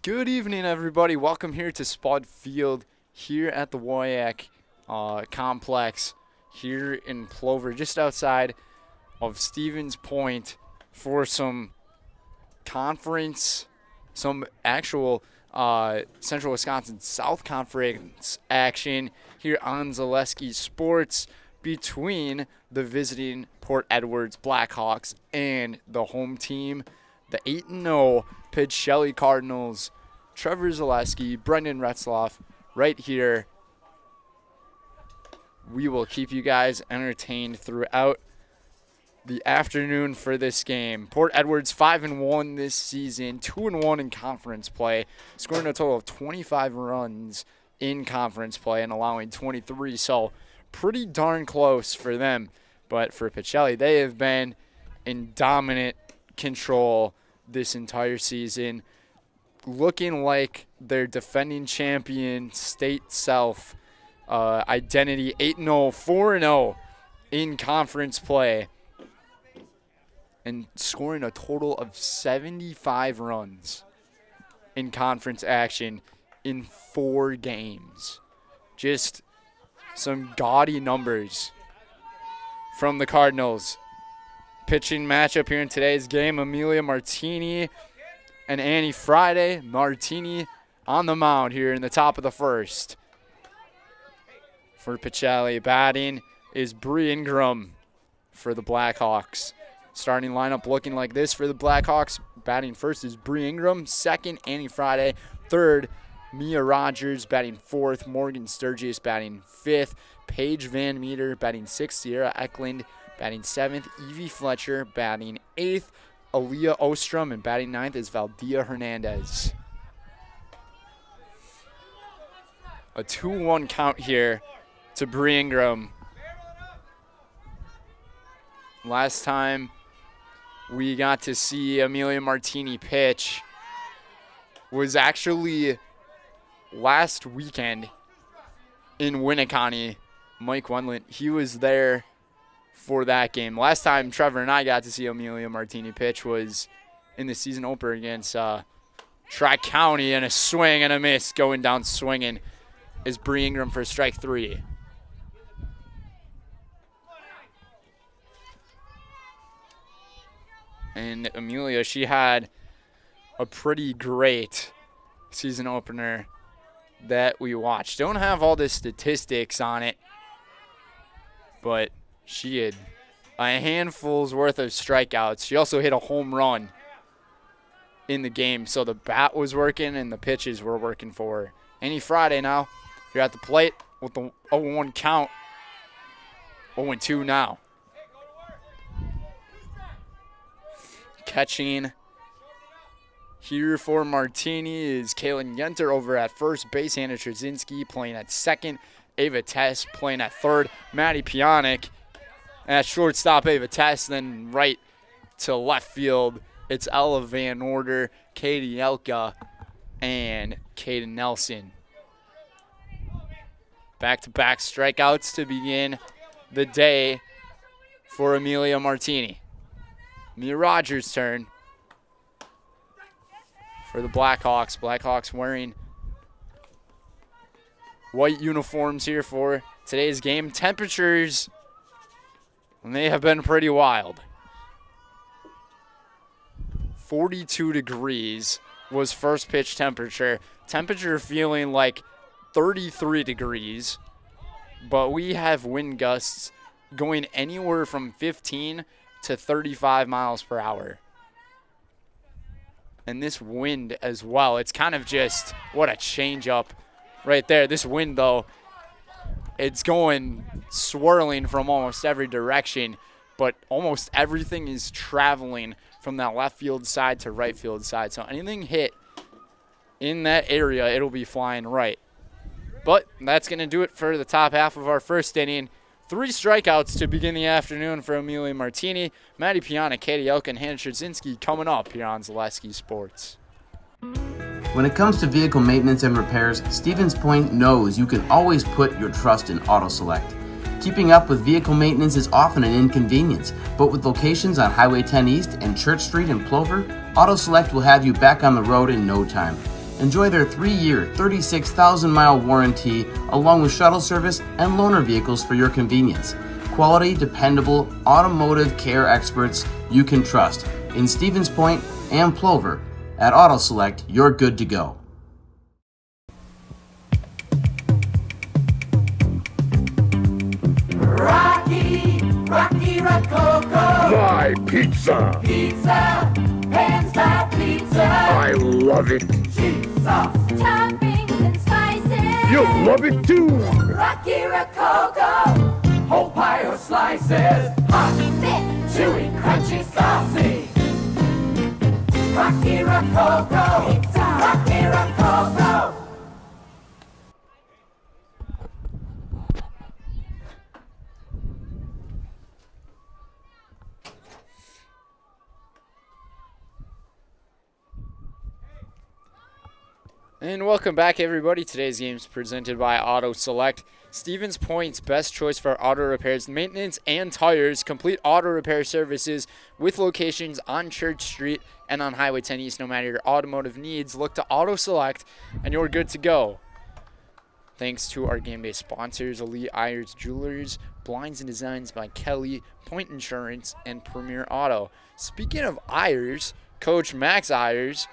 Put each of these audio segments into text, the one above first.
Good evening, everybody. Welcome here to Spud Field here at the WIAA complex here in Plover, just outside of Stevens Point for some conference, some actual Central Wisconsin South Conference action here on Zaleski Sports between the visiting Port Edwards Blackhawks and the home team, the 8-0 Pacelli Cardinals. Trevor Zaleski, Brendan Retzloff, right here. We will keep you guys entertained throughout the afternoon for this game. Port Edwards 5-1 this season, 2-1 in conference play, scoring a total of 25 runs in conference play and allowing 23. So pretty darn close for them. But for Pacelli, they have been in dominant control this entire season, looking like their defending champion state self identity. 8-0, 4-0 in conference play, and scoring a total of 75 runs in conference action in 4 games. Just some gaudy numbers from the Cardinals. Pitching matchup here in today's game, Amelia Martini and Annie Friday. Martini on the mound here in the top of the first. For Pacelli, batting is Bree Ingram for the Blackhawks. Starting lineup looking like this for the Blackhawks. Batting first is Bree Ingram. Second, Annie Friday. Third, Mia Rogers batting fourth. Morgan Sturgis batting fifth. Paige Van Meter batting sixth. Sierra Eklund batting seventh. Evie Fletcher batting eighth. Aaliyah Ostrom, and batting ninth is Valdia Hernandez. A 2-1 count here to Bree Ingram. Last time we got to see Amelia Martini pitch was actually last weekend in Winneconne. Mike Wendlandt, he was there for that game. Last time Trevor and I got to see Amelia Martini pitch was in the season opener against Tri-County, and a swing and a miss. Going down swinging is Bree Ingram for strike 3. And Amelia, she had a pretty great season opener that we watched. Don't have all the statistics on it, but she had a handful's worth of strikeouts. She also hit a home run in the game, so the bat was working and the pitches were working for her. Annie Friday now, you're at the plate with the 0-1 count. 0-2 now. Catching here for Martini is Kaylin Yenter over at first base. Hannah Trzynski playing at second. Ava Tess playing at third. Maddie Pionic at shortstop. Ava Tess, then right to left field, it's Ella Van Order, Katie Elka, and Kaden Nelson. Back-to-back strikeouts to begin the day for Amelia Martini. Mia Rogers' turn for the Blackhawks. Blackhawks wearing white uniforms here for today's game. Temperatures, they have been pretty wild. 42 degrees was first pitch temperature. Temperature feeling like 33 degrees, but we have wind gusts going anywhere from 15 to 35 miles per hour. And this wind as well, it's kind of just, what a change up right there. This wind, though, it's going swirling from almost every direction, but almost everything is traveling from that left field side to right field side. So anything hit in that area, it'll be flying right. But that's going to do it for the top half of our first inning. 3 strikeouts to begin the afternoon for Amelia Martini. Maddie Piana, Katie Elk, and Hannah Trzynski coming up here on Zaleski Sports. When it comes to vehicle maintenance and repairs, Stevens Point knows you can always put your trust in Auto Select. Keeping up with vehicle maintenance is often an inconvenience, but with locations on Highway 10 East and Church Street in Plover, Auto Select will have you back on the road in no time. Enjoy their 3-year, 36,000-mile warranty along with shuttle service and loaner vehicles for your convenience. Quality, dependable, automotive care experts you can trust. In Stevens Point and Plover, at Auto Select, you're good to go. Rocky Rococo. My pizza! Pizza, hand-style pizza. I love it! Cheese sauce, toppings and slices. You'll love it too! Rocky Rococo. Whole pie or slices. Hot, thick, chewy, crunchy, saucy. Rocky Rococo. Pizza. Rocky Rococo. And welcome back, everybody. Today's game is presented by Auto Select. Stevens Point's best choice for auto repairs, maintenance, and tires. Complete auto repair services with locations on Church Street and on Highway 10 East. No matter your automotive needs, look to Auto Select, and you're good to go. Thanks to our game day sponsors, Elite Ayers Jewelers, Blinds and Designs by Kelly, Point Insurance, and Premier Auto. Speaking of Ayers, Coach Max Ayers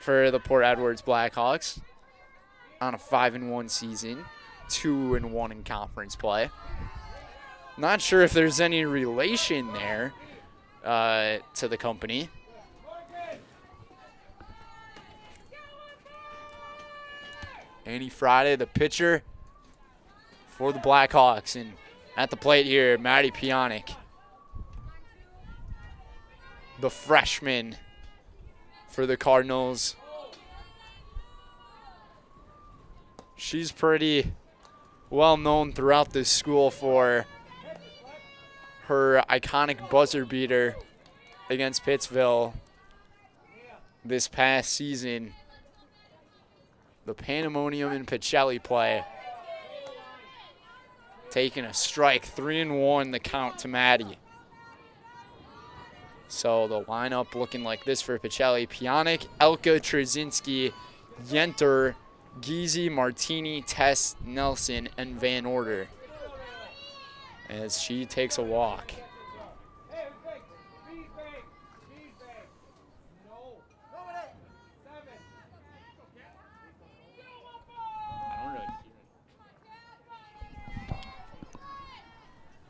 for the Port Edwards Blackhawks on a 5-1 season, 2-1 in conference play. Not sure if there's any relation there to the company. Andy Friday, the pitcher for the Blackhawks, and at the plate here, Maddie Pionic, the freshman for the Cardinals. She's pretty well known throughout this school for her iconic buzzer beater against Pittsville this past season. The Pandemonium and Pacelli play. Taking a strike, 3-1 the count to Maddie. So the lineup looking like this for Pacelli: Pionic, Elka, Trzynski, Yenter, Giese, Martini, Tess, Nelson, and Van Order as she takes a walk.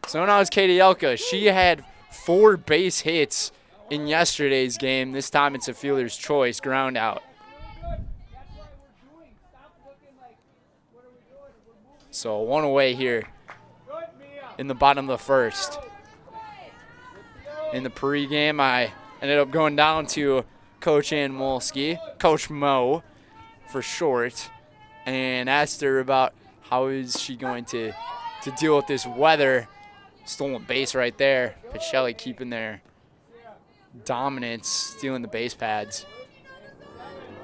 So now it's Katie Elka. She had 4 base hits in yesterday's game. This time it's a fielder's choice, ground out. So 1 away here in the bottom of the first. In the pregame, I ended up going down to Coach Ann Molsky, Coach Mo for short, and asked her about how is she going to deal with this weather. Stolen base right there. Pacelli keeping their dominance, stealing the base pads.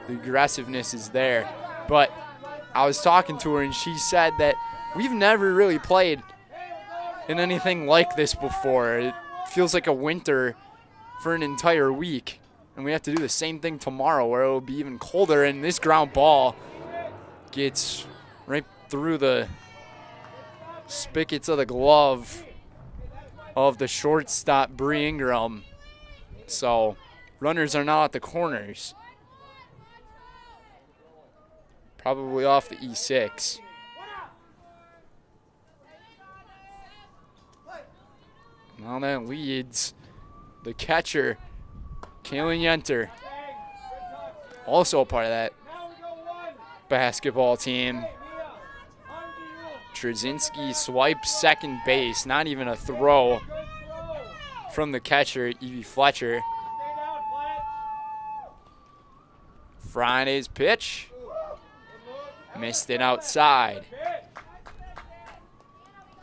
The aggressiveness is there. But I was talking to her, and she said that we've never really played in anything like this before. It feels like a winter for an entire week. And we have to do the same thing tomorrow where it will be even colder. And this ground ball gets right through the spigots of the glove of the shortstop, Bree Ingram. So runners are now at the corners. Probably off the E6. Now that leads the catcher, Kaylin Yenter. Also a part of that basketball team. Trzynski swipes second base. Not even a throw from the catcher, Evie Fletcher. Friday's pitch. Missed it outside.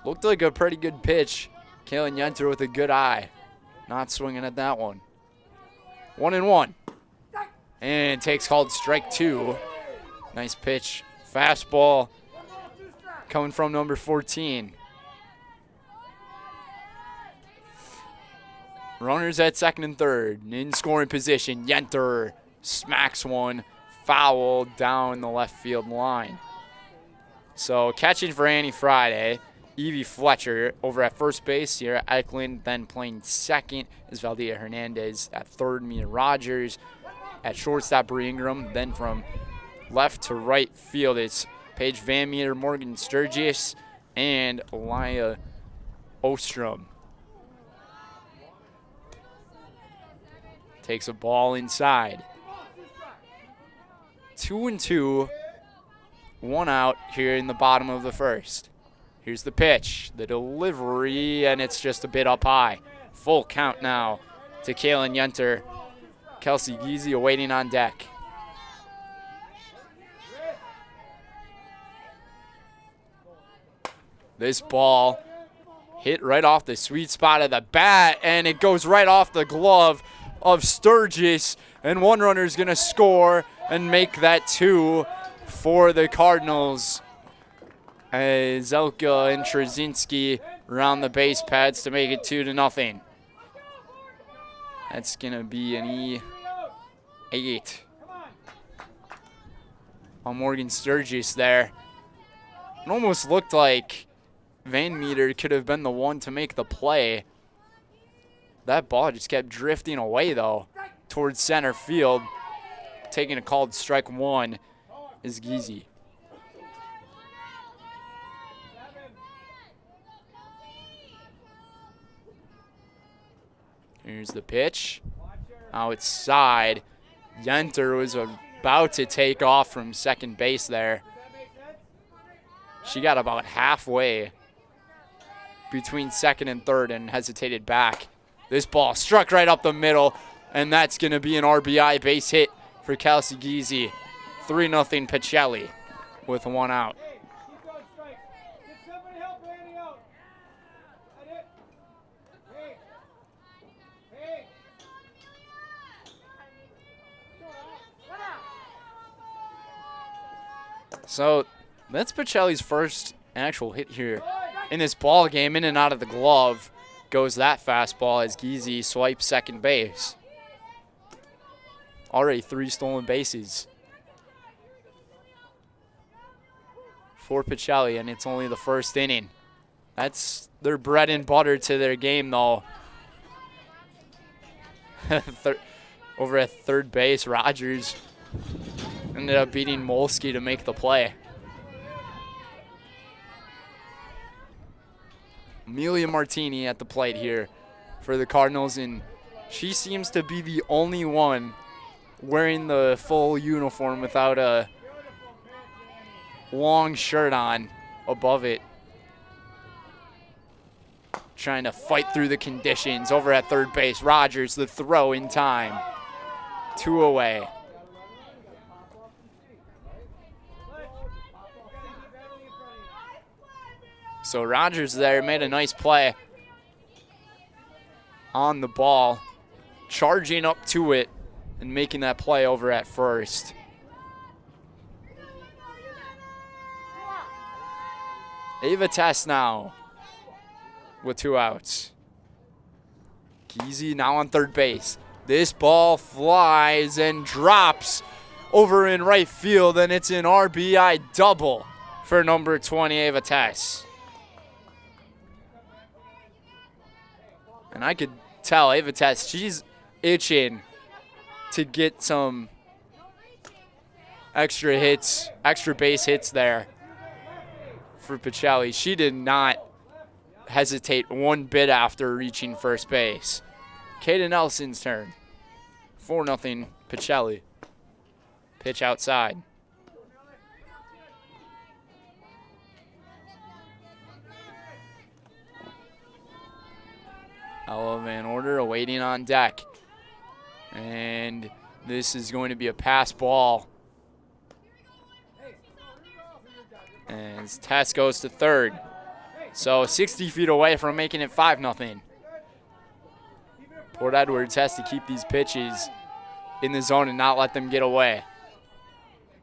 Looked like a pretty good pitch. Kaylin Yenter with a good eye. Not swinging at that one. 1-1. And takes called strike 2. Nice pitch. Fastball coming from number 14. Runners at second and third. In scoring position. Yenter smacks one foul down the left field line. So catching for Annie Friday, Evie Fletcher over at first base here. Eklund then playing second is Valdea Hernandez. At third, Mia Rogers. At shortstop, Bree Ingram. Then from left to right field, it's Paige Van Meter, Morgan Sturgis, and Elia Ostrom. Takes a ball inside. 2-2. 1 out here in the bottom of the first. Here's the pitch, the delivery, and it's just a bit up high. Full count now to Kaylin Yenter. Kelsey Giese awaiting on deck. This ball hit right off the sweet spot of the bat, and it goes right off the glove of Sturgis, and one runner is going to score and make that 2 for the Cardinals. Zelka and Trzynski around the base pads to make it 2-0. That's going to be an E8 on Morgan Sturgis there. It almost looked like Van Meter could have been the one to make the play. That ball just kept drifting away, though, towards center field. Taking a called strike 1 is Giese. Here's the pitch. Outside. Yenter was about to take off from second base there. She got about halfway between second and third and hesitated back. This ball struck right up the middle, and that's going to be an RBI base hit for Kelsey Giese. 3-0 Pacelli with 1 out. So that's Pacelli's first actual hit here in this ball game. In and out of the glove goes that fastball as Giese swipes second base. Already 3 stolen bases for Pacelli, and it's only the first inning. That's their bread and butter to their game, though. Over at third base, Rogers ended up beating Molsky to make the play. Amelia Martini at the plate here for the Cardinals, and she seems to be the only one wearing the full uniform without a long shirt on above it. Trying to fight through the conditions over at third base. Rogers, the throw in time. 2 away. So Rogers there made a nice play on the ball, charging up to it and making that play over at first. Ava Tess now with 2 outs. Giese now on third base. This ball flies and drops over in right field, and it's an RBI double for number 20, Ava Tess. And I could tell Ava Tess, she's itching to get some extra hits, extra base hits there for Pacelli. She did not hesitate one bit after reaching first base. Kaden Nelson's turn. 4-0 Pacelli. Pitch outside. Ella Van Order awaiting on deck. And this is going to be a pass ball. As Tess goes to third. So 60 feet away from making it 5-0. Port Edwards has to keep these pitches in the zone and not let them get away.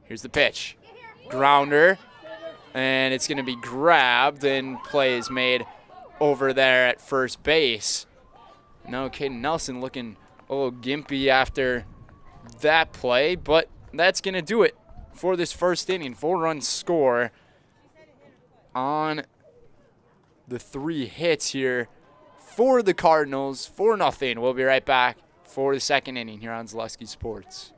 Here's the pitch. Grounder. And it's going to be grabbed, and play is made over there at first base. Now Kaden Nelson looking a little gimpy after that play, but that's going to do it for this first inning. 4-run score on the 3 hits here for the Cardinals. 4-0. We'll be right back for the second inning here on Zaleski Sports.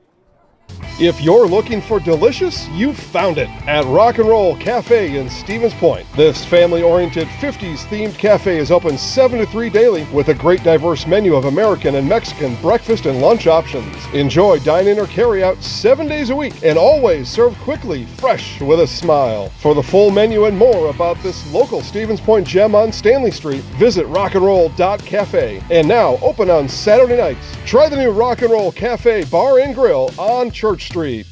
If you're looking for delicious, you've found it at Rock and Roll Cafe in Stevens Point. This family-oriented 50s-themed cafe is open 7 to 3 daily with a great diverse menu of American and Mexican breakfast and lunch options. Enjoy dine-in or carry-out 7 days a week and always served quickly, fresh, with a smile. For the full menu and more about this local Stevens Point gem on Stanley Street, visit rockandroll.cafe. And now open on Saturday nights. Try the new Rock and Roll Cafe Bar and Grill on Church Street.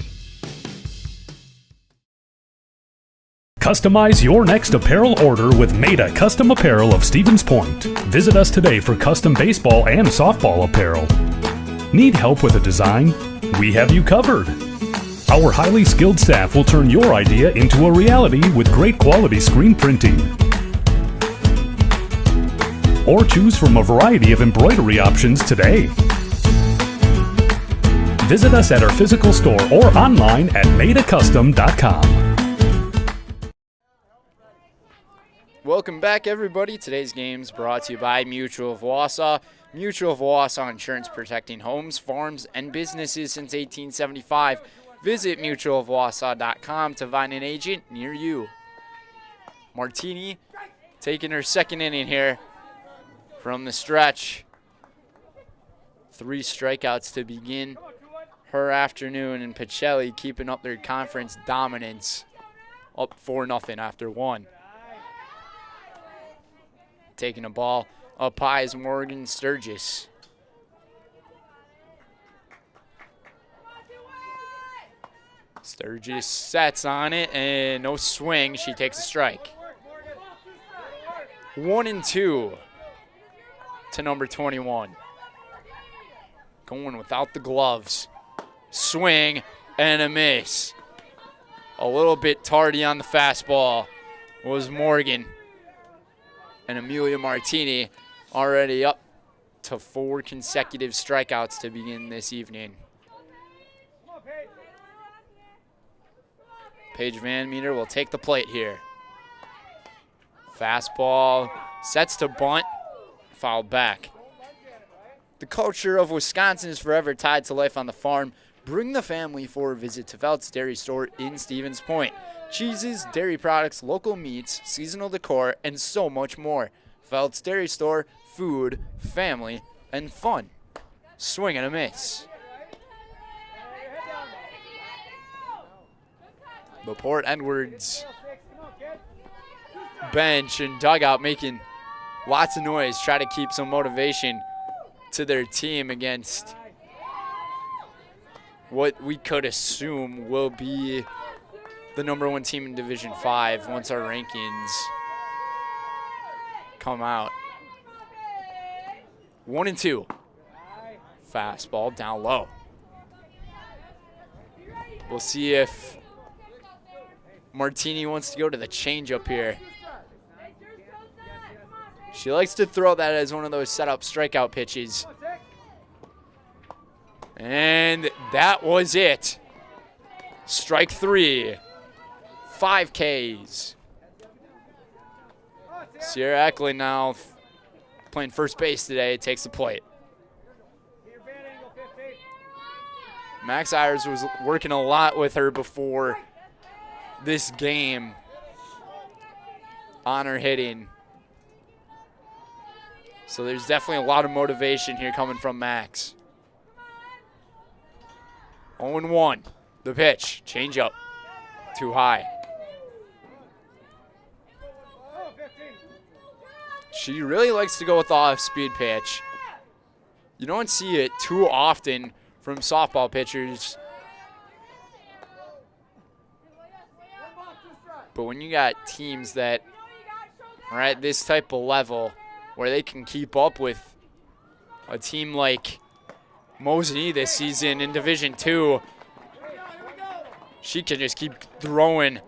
Customize your next apparel order with Maida Custom Apparel of Stevens Point. Visit us today for custom baseball and softball apparel. Need help with a design? We have you covered. Our highly skilled staff will turn your idea into a reality with great quality screen printing. Or choose from a variety of embroidery options today. Visit us at our physical store or online at maidacustom.com. Welcome back, everybody. Today's game is brought to you by Mutual of Wausau. Mutual of Wausau Insurance, protecting homes, farms, and businesses since 1875. Visit mutualofwausau.com to find an agent near you. Martini taking her second inning here from the stretch. 3 strikeouts to begin her afternoon, and Pacelli keeping up their conference dominance, up 4-0 after 1. Taking a ball up high is Morgan Sturgis. Sturgis sets on it and no swing. She takes a strike. 1-2 to number 21. Going without the gloves. Swing and a miss. A little bit tardy on the fastball was Morgan. And Amelia Martini already up to 4 consecutive strikeouts to begin this evening. Paige Van Meter will take the plate here. Fastball sets to bunt, fouled back. The culture of Wisconsin is forever tied to life on the farm. Bring the family for a visit to Velt's Dairy Store in Stevens Point. Cheeses, dairy products, local meats, seasonal decor, and so much more. Velt's Dairy Store, food, family, and fun. Swing and a miss. The Port Edwards bench and dugout making lots of noise, try to keep some motivation to their team against what we could assume will be the #1 team in Division 5 once our rankings come out. 1-2. Fastball down low. We'll see if Martini wants to go to the changeup here. She likes to throw that as one of those setup strikeout pitches. And that was it. Strike 3. 5 Ks. Sierra Eklund now playing first base today, takes the plate. Max Ayers was working a lot with her before this game on her hitting. So there's definitely a lot of motivation here coming from Max. 0-1. The pitch. Change up. Too high. She really likes to go with the off-speed pitch. You don't see it too often from softball pitchers. But when you got teams that are at this type of level where they can keep up with a team like Mosinee this season in Division 2, she can just keep throwing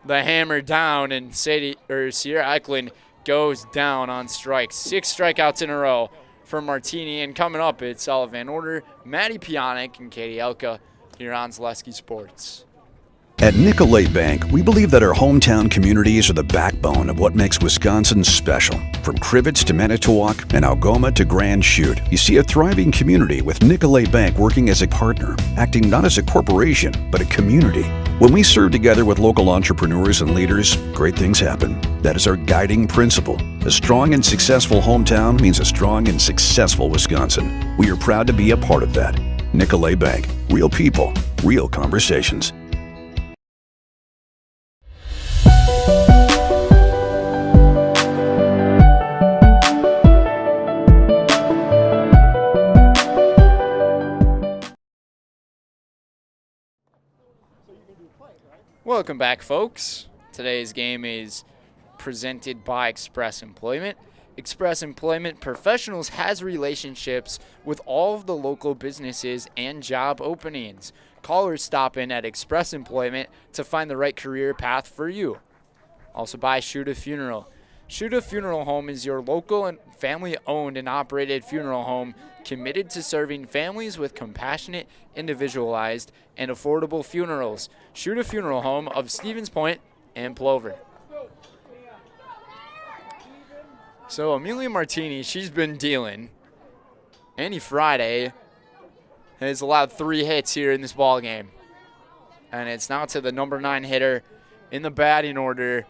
the hammer down, and Sierra Eklund goes down on strikes. 6 strikeouts in a row for Martini, and coming up it's Ella Van Order, Maddie Pionic, and Katie Elka here on Zaleski Sports. At Nicolay Bank, we believe that our hometown communities are the backbone of what makes Wisconsin special. From Crivets to Manitowoc and Algoma to Grand Chute, you see a thriving community with Nicolay Bank working as a partner, acting not as a corporation, but a community. When we serve together with local entrepreneurs and leaders, great things happen. That is our guiding principle. A strong and successful hometown means a strong and successful Wisconsin. We are proud to be a part of that. Nicolay Bank. Real people, real conversations. Welcome back, folks. Today's game is presented by Express Employment. Express Employment Professionals has relationships with all of the local businesses and job openings. Call or stop in at Express Employment to find the right career path for you. Also by Shuda Funeral. Shuda Funeral Home is your local and family-owned and operated funeral home committed to serving families with compassionate, individualized, and affordable funerals. Shuda Funeral Home of Stevens Point and Plover. So Amelia Martini, she's been dealing. Annie Friday has allowed 3 hits here in this ball game. And it's now to the number 9 hitter in the batting order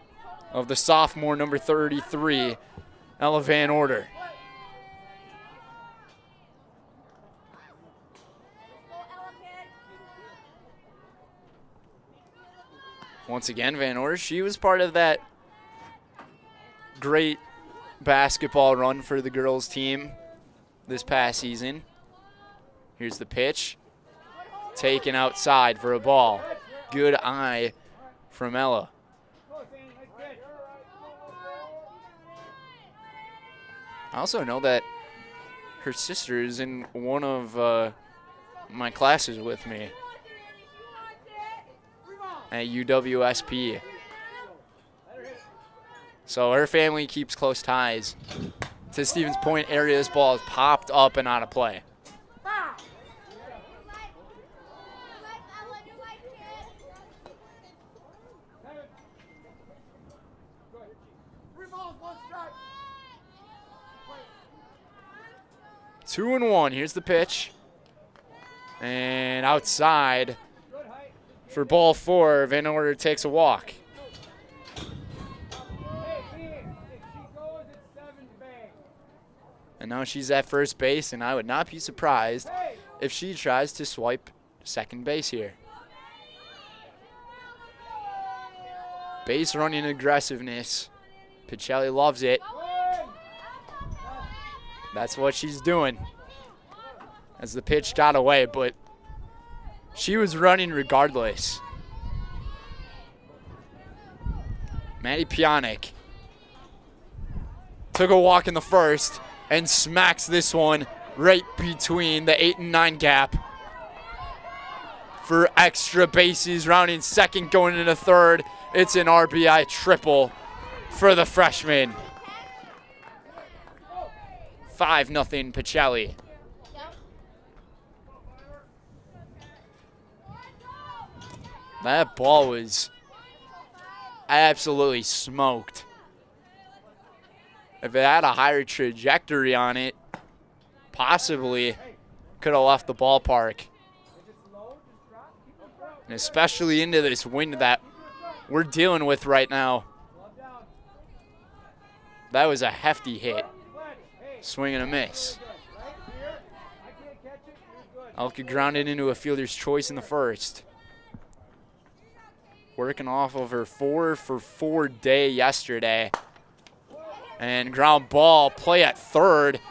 of the sophomore number 33, Ella Van Order. Once again, Van Order, she was part of that great basketball run for the girls team this past season. Here's the pitch. Taken outside for a ball. Good eye from Ella. I also know that her sister is in one of my classes with me at UWSP. So her family keeps close ties to Stevens Point area. This ball is popped up and out of play. Two and one. Here's the pitch. And outside for ball 4. Van Order takes a walk. And now she's at first base, and I would not be surprised if she tries to swipe second base here. Base running aggressiveness. Pacelli loves it. That's what she's doing. As the pitch got away, but she was running regardless. Maddie Pionic took a walk in the first and smacks this one right between the 8 and 9 gap for extra bases, rounding second, going into third. It's an RBI triple for the freshman. 5-0 Pacelli. That ball was absolutely smoked. If it had a higher trajectory on it, possibly could have left the ballpark. And especially into this wind that we're dealing with right now. That was a hefty hit. Swing and a miss. Elka grounded into a fielder's choice in the first. Working off of her 4-for-4 day yesterday. And ground ball, play at third.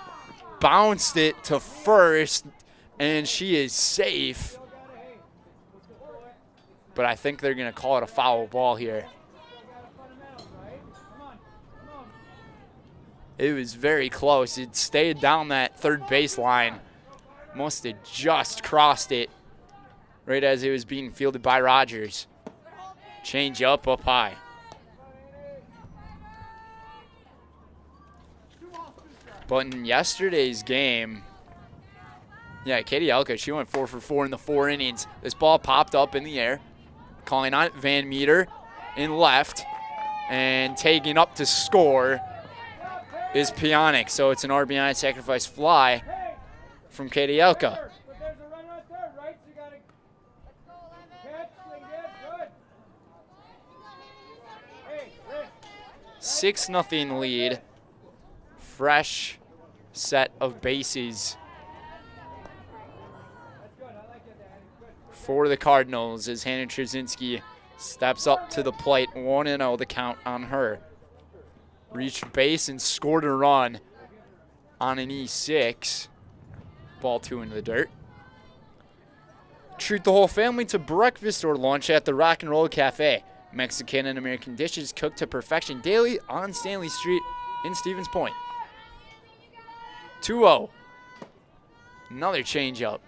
Bounced it to first, and she is safe. But I think they're going to call it a foul ball here. It was very close. It stayed down that third baseline. Must have just crossed it right as it was being fielded by Rogers. Change up high. But in yesterday's game, Yeah, Katie Elka, she went 4 for 4 in the 4 innings. This ball popped up in the air. Calling on it, Van Meter in left. And taking up to score is Pionic. So it's an RBI sacrifice fly from Katie Elka. 6-0 lead. Fresh set of bases for the Cardinals as Hannah Trzynski steps up to the plate. 1-0 the count on her. Reached base and scored a run on an E6. Ball 2 into the dirt. Treat the whole family to breakfast or lunch at the Rock and Roll Cafe. Mexican and American dishes cooked to perfection daily on Stanley Street in Stevens Point. 2-0. Another changeup.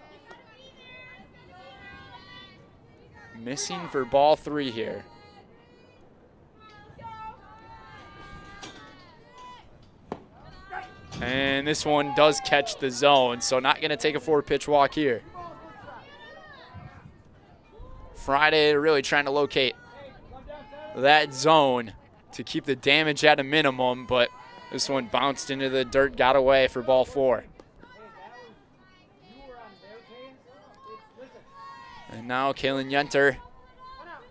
Missing for ball 3 here. And this one does catch the zone, so not going to take a 4-pitch walk here. Friday really trying to locate that zone to keep the damage at a minimum, but this one bounced into the dirt, got away for ball 4. And now Kaylin Yenter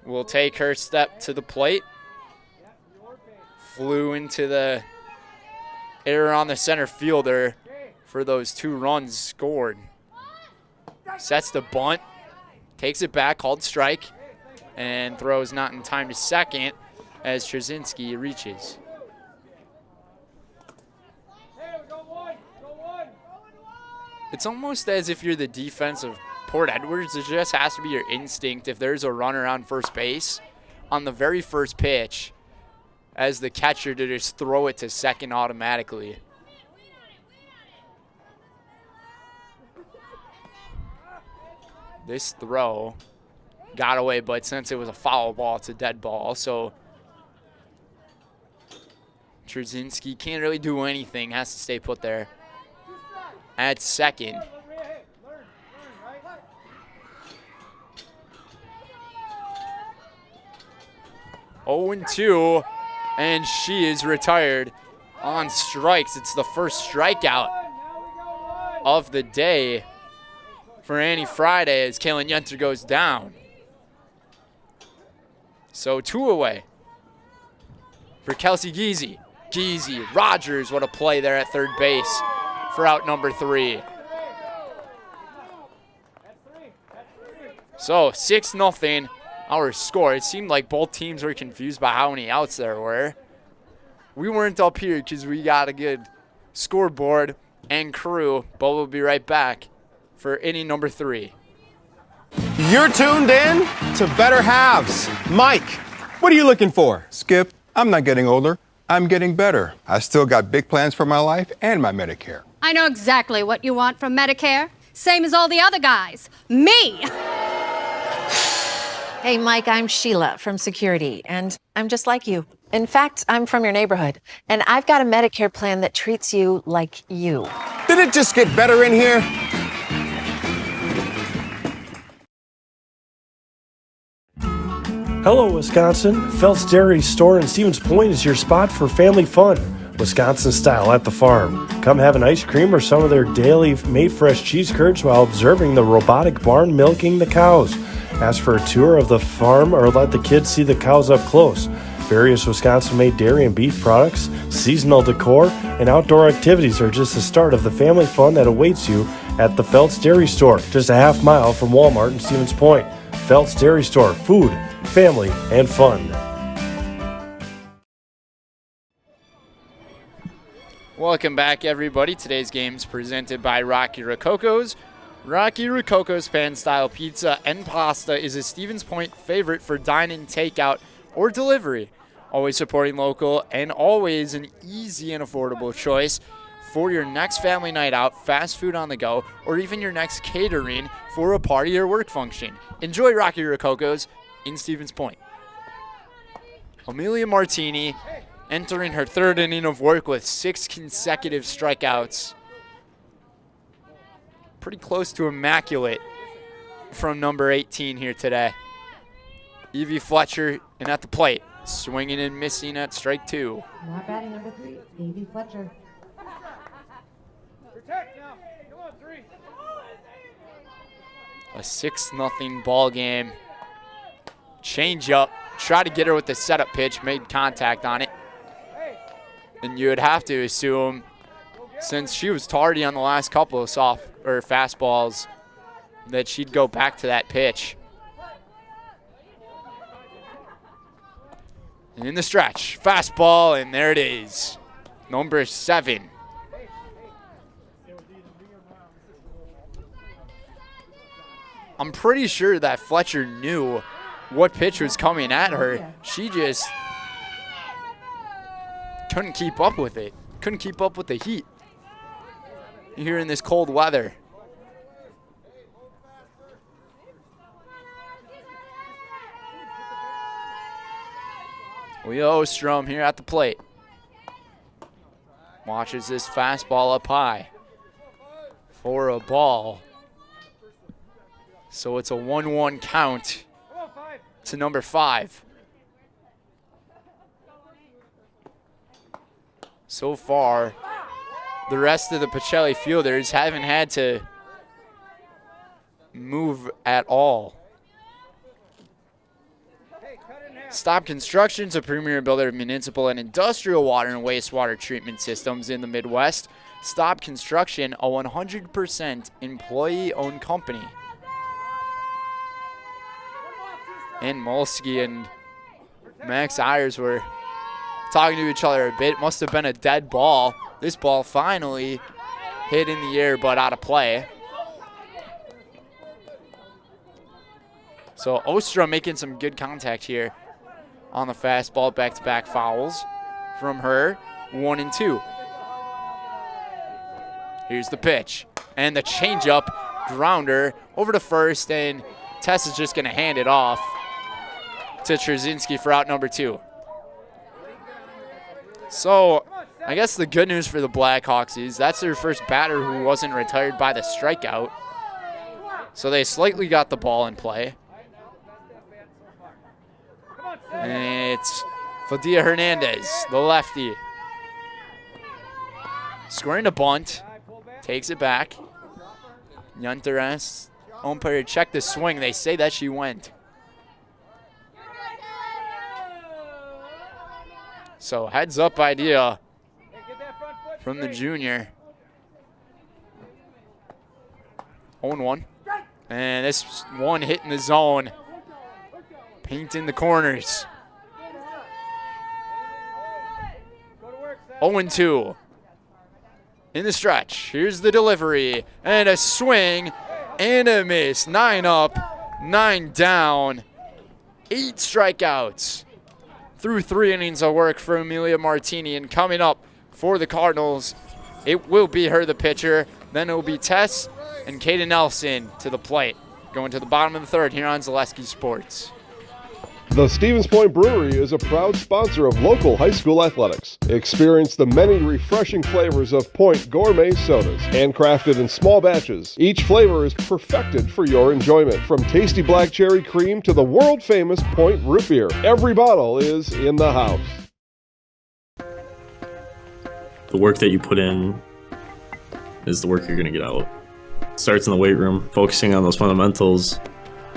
will take her step to the plate. Flew into the air on the center fielder for those 2 runs scored. Sets the bunt, takes it back, called strike, and throws not in time to second as Trzynski reaches. It's almost as if you're the defense of Port Edwards. It just has to be your instinct if there's a runner on first base on the very first pitch as the catcher to just throw it to second automatically. This throw got away, but since it was a foul ball, it's a dead ball. So Trzynski can't really do anything, has to stay put there at second. Oh and 2, and she is retired on strikes. It's the first strikeout of the day for Annie Friday as Kaylin Yenter goes down. So 2 away for Kelsey Geezy. Geezy, Rogers, what a play there at third base for out number 3. So 6-0 our score. It seemed like both teams were confused by how many outs there were. We weren't up here because we got a good scoreboard and crew, but we'll be right back for inning number 3. You're tuned in to Better Halves. Mike, what are you looking for? Skip, I'm not getting older. I'm getting better. I still got big plans for my life and my Medicare. I know exactly what you want from Medicare. Same as all the other guys. Me! Hey, Mike, I'm Sheila from Security, and I'm just like you. In fact, I'm from your neighborhood, and I've got a Medicare plan that treats you like you. Did it just get better in here? Hello, Wisconsin. Phelps Dairy Store in Stevens Point is your spot for family fun. Wisconsin style at the farm. Come have an ice cream or some of their daily made fresh cheese curds while observing the robotic barn milking the cows. Ask for a tour of the farm or let the kids see the cows up close. Various Wisconsin-made dairy and beef products, seasonal decor, and outdoor activities are just the start of the family fun that awaits you at the Phelps Dairy Store, just a half mile from Walmart in Stevens Point. Phelps Dairy Store, food, family, and fun. Welcome back, everybody. Today's game is presented by Rocky Rococo's. Rocky Rococo's pan-style pizza and pasta is a Stevens Point favorite for dine-in, takeout, or delivery. Always supporting local and always an easy and affordable choice for your next family night out, fast food on the go, or even your next catering for a party or work function. Enjoy Rocky Rococo's in Stevens Point. Amelia Martini entering her 3rd inning of work with 6 consecutive strikeouts. pretty close to immaculate from number 18 here today. Evie Fletcher and at the plate, swinging and missing at strike 2. Not batting number 3, Evie Fletcher. A 6-0 ball game. Change up. Try to get her with the setup pitch. Made contact on it. And you would have to assume, since she was tardy on the last couple of fastballs, that she'd go back to that pitch. And in the stretch, fastball, and there it is. Number 7. I'm pretty sure that Fletcher knew what pitch was coming at her. She just couldn't keep up with it. Couldn't keep up with the heat here in this cold weather. WIAA Ostrom here at the plate. Watches this fastball up high for a ball. So it's a 1-1 count to number 5. So far, the rest of the Pacelli fielders haven't had to move at all. Stop Construction's a premier builder of municipal and industrial water and wastewater treatment systems in the Midwest. Stop Construction, a 100% employee-owned company. And Molsky and Max Ayers were talking to each other a bit. Must have been a dead ball. This ball finally hit in the air but out of play. So Ostrom making some good contact here on the fastball. Back-to-back fouls from her. 1-2. Here's the pitch. And the changeup grounder over to first, and Tess is just going to hand it off to Trzynski for out number 2. So I guess the good news for the Blackhawks is that's their first batter who wasn't retired by the strikeout. So they slightly got the ball in play. And it's Fadia Hernandez, the lefty. Scoring a bunt. Takes it back. Yunter asks umpire to check the swing. They say that she went. So heads up idea from the junior. 0-1. And this one hitting the zone. Painting the corners. 0-2. In the stretch. Here's the delivery. And a swing and a miss. 9 up, 9 down. 8 strikeouts through 3 innings of work for Amelia Martini. And coming up for the Cardinals, it will be her, the pitcher. Then it will be Tess and Kaden Nelson to the plate. Going to the bottom of the 3rd here on Zaleski Sports. The Stevens Point Brewery is a proud sponsor of local high school athletics. Experience the many refreshing flavors of Point gourmet sodas, handcrafted in small batches. Each flavor is perfected for your enjoyment, from tasty black cherry cream to the world-famous Point root beer. Every bottle is in the house. The work that you put in is the work you're going to get out. It starts in the weight room, focusing on those fundamentals,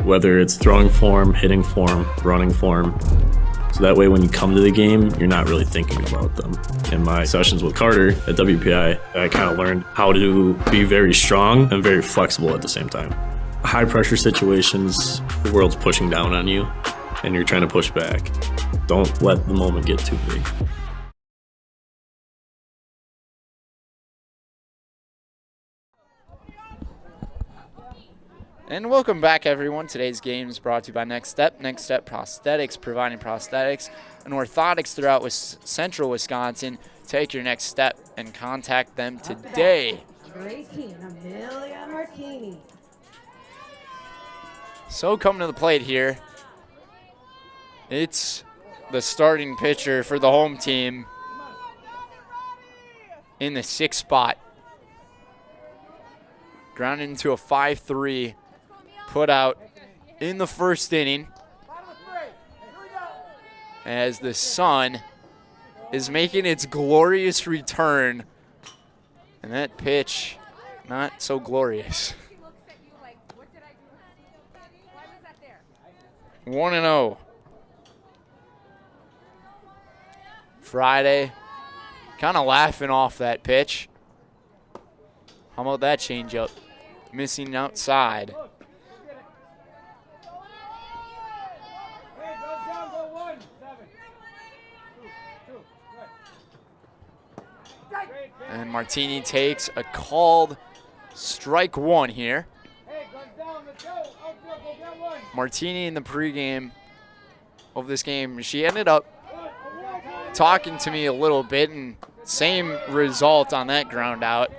whether it's throwing form, hitting form, running form. So that way when you come to the game, you're not really thinking about them. In my sessions with Carter at WPI, I kind of learned how to be very strong and very flexible at the same time. High pressure situations, the world's pushing down on you and you're trying to push back. Don't let the moment get too big. And welcome back, everyone. Today's game is brought to you by Next Step. Next Step Prosthetics, providing prosthetics and orthotics throughout central Wisconsin. Take your next step and contact them today. Amelia Martini. So coming to the plate here, it's the starting pitcher for the home team in the 6th spot. grounded into a 5-3 put out in the first inning as the sun is making its glorious return. And that pitch, not so glorious. 1-0. Friday, kind of laughing off that pitch. How about that changeup? Missing outside. And Martini takes a called strike one here. Martini in the pregame of this game, she ended up talking to me a little bit, and same result on that ground out.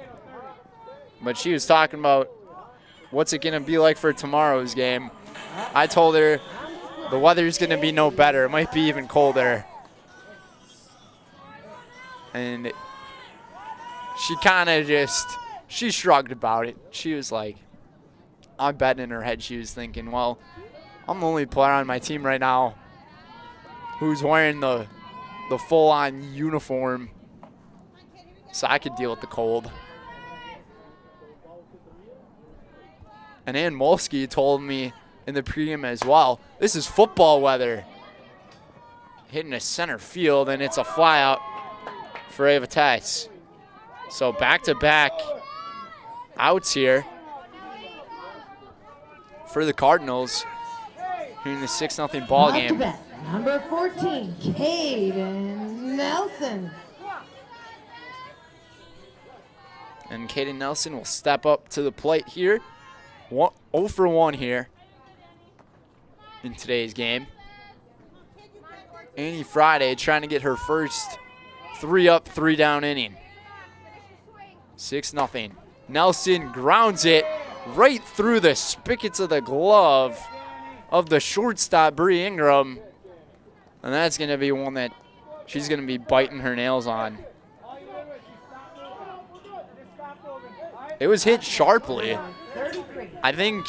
But she was talking about what's it going to be like for tomorrow's game. I told her the weather's going to be no better. It might be even colder. And she kind of she shrugged about it. She was like, I bet in her head she was thinking, well, I'm the only player on my team right now who's wearing the full-on uniform, so I could deal with the cold. And Ann Molsky told me in the pregame as well, this is football weather. Hitting a center field, and it's a fly out for Ava Tice. So back-to-back outs here for the Cardinals here in the 6-0 ball game. Number 14, Caden Nelson. And Caden Nelson will step up to the plate here. 0 for 1 here in today's game. Annie Friday trying to get her first 3-up, 3-down inning. 6-0. Nelson grounds it right through the spigots of the glove of the shortstop, Bree Ingram. And that's going to be one that she's going to be biting her nails on. It was hit sharply. I think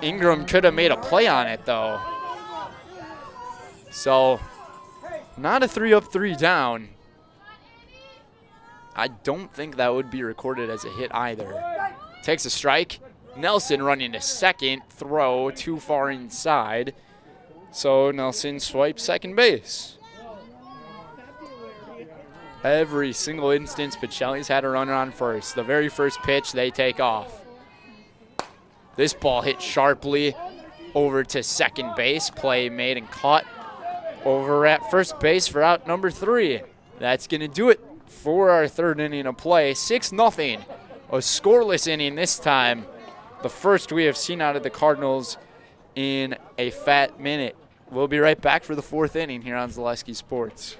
Ingram could have made a play on it, though. So, not a 3-up, 3-down. I don't think that would be recorded as a hit either. Takes a strike. Nelson running to second. Throw too far inside. So Nelson swipes second base. Every single instance, Pacelli's had a runner on first. The very first pitch, they take off. This ball hit sharply over to second base. Play made and caught over at first base for out number 3. That's going to do it for our third inning of play. 6-0. A scoreless inning this time. The first we have seen out of the Cardinals in a fat minute. We'll be right back for the 4th inning here on Zaleski Sports.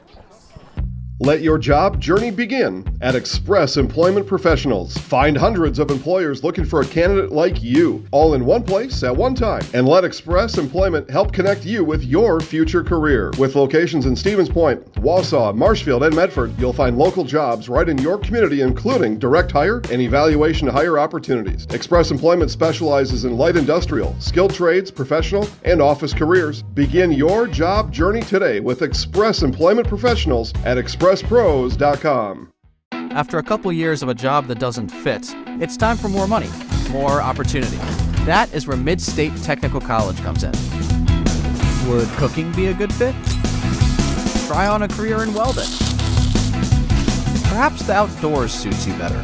Let your job journey begin at Express Employment Professionals. Find hundreds of employers looking for a candidate like you, all in one place at one time. And let Express Employment help connect you with your future career. With locations in Stevens Point, Wausau, Marshfield, and Medford, you'll find local jobs right in your community, including direct hire and evaluation to hire opportunities. Express Employment specializes in light industrial, skilled trades, professional, and office careers. Begin your job journey today with Express Employment Professionals at expresspros.com. After a couple years of a job that doesn't fit, it's time for more money, more opportunity. That is where Mid-State Technical College comes in. Would cooking be a good fit? Try on a career in welding. Perhaps the outdoors suits you better.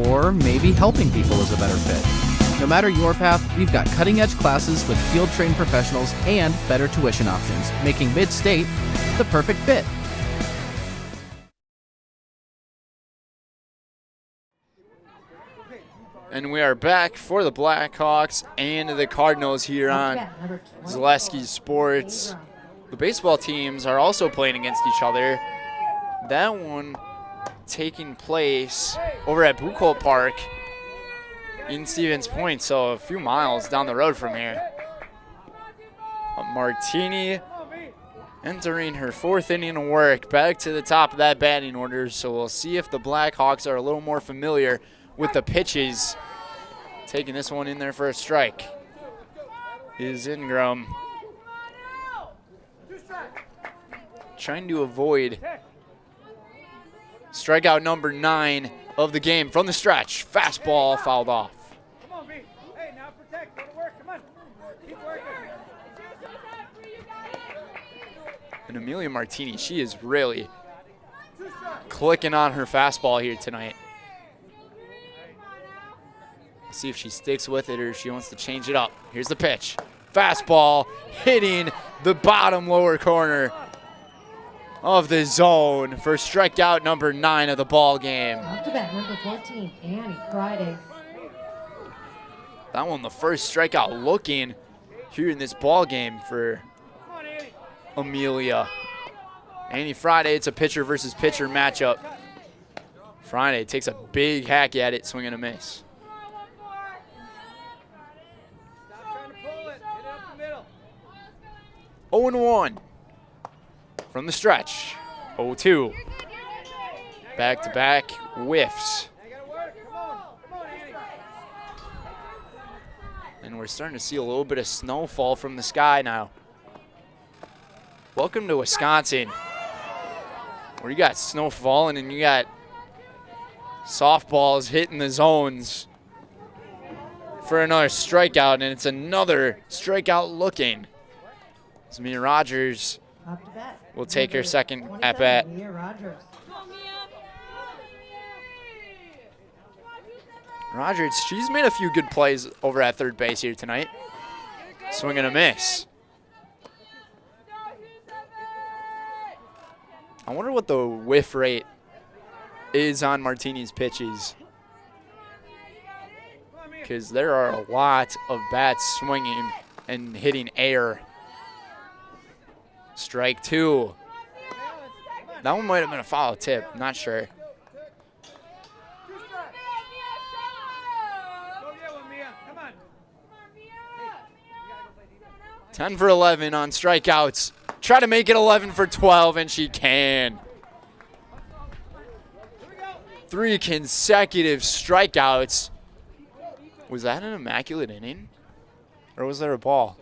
Or maybe helping people is a better fit. No matter your path, we've got cutting-edge classes with field-trained professionals and better tuition options, making Mid-State the perfect fit. And we are back for the Blackhawks and the Cardinals here on Zaleski Sports. The baseball teams are also playing against each other. That one taking place over at Buchholz Park in Stevens Point, so a few miles down the road from here. Martini entering her 4th inning of work, back to the top of that batting order, so we'll see if the Blackhawks are a little more familiar with the pitches. Taking this one in there for a strike is Ingram. Trying to avoid strikeout number 9 of the game from the stretch. Fastball fouled off. Come on, B. Hey, now protect. Go to work. Come on. Keep working. And Amelia Martini, she is really clicking on her fastball here tonight. See if she sticks with it or if she wants to change it up. Here's the pitch. Fastball hitting the bottom lower corner of the zone for strikeout number 9 of the ball game. Up to bat, number 14, Annie Friday. That one, the first strikeout looking here in this ball game for Amelia. Annie Friday, it's a pitcher versus pitcher matchup. Friday takes a big hack at it, swing and a miss. 0-1 from the stretch. 0-2. Back-to-back whiffs. And we're starting to see a little bit of snowfall from the sky now. Welcome to Wisconsin, where you got snow falling and you got softballs hitting the zones for another strikeout, and it's another strikeout looking. Mia Rogers will take her second at bat. Rogers, she's made a few good plays over at third base here tonight. Swing and a miss. I wonder what the whiff rate is on Martini's pitches, because there are a lot of bats swinging and hitting air. Strike 2. That one might have been a foul tip, not sure. Ten for 11 on strikeouts. Try to make it 11 for 12, and she can. 3 consecutive strikeouts. Was that an immaculate inning? Or was there a ball?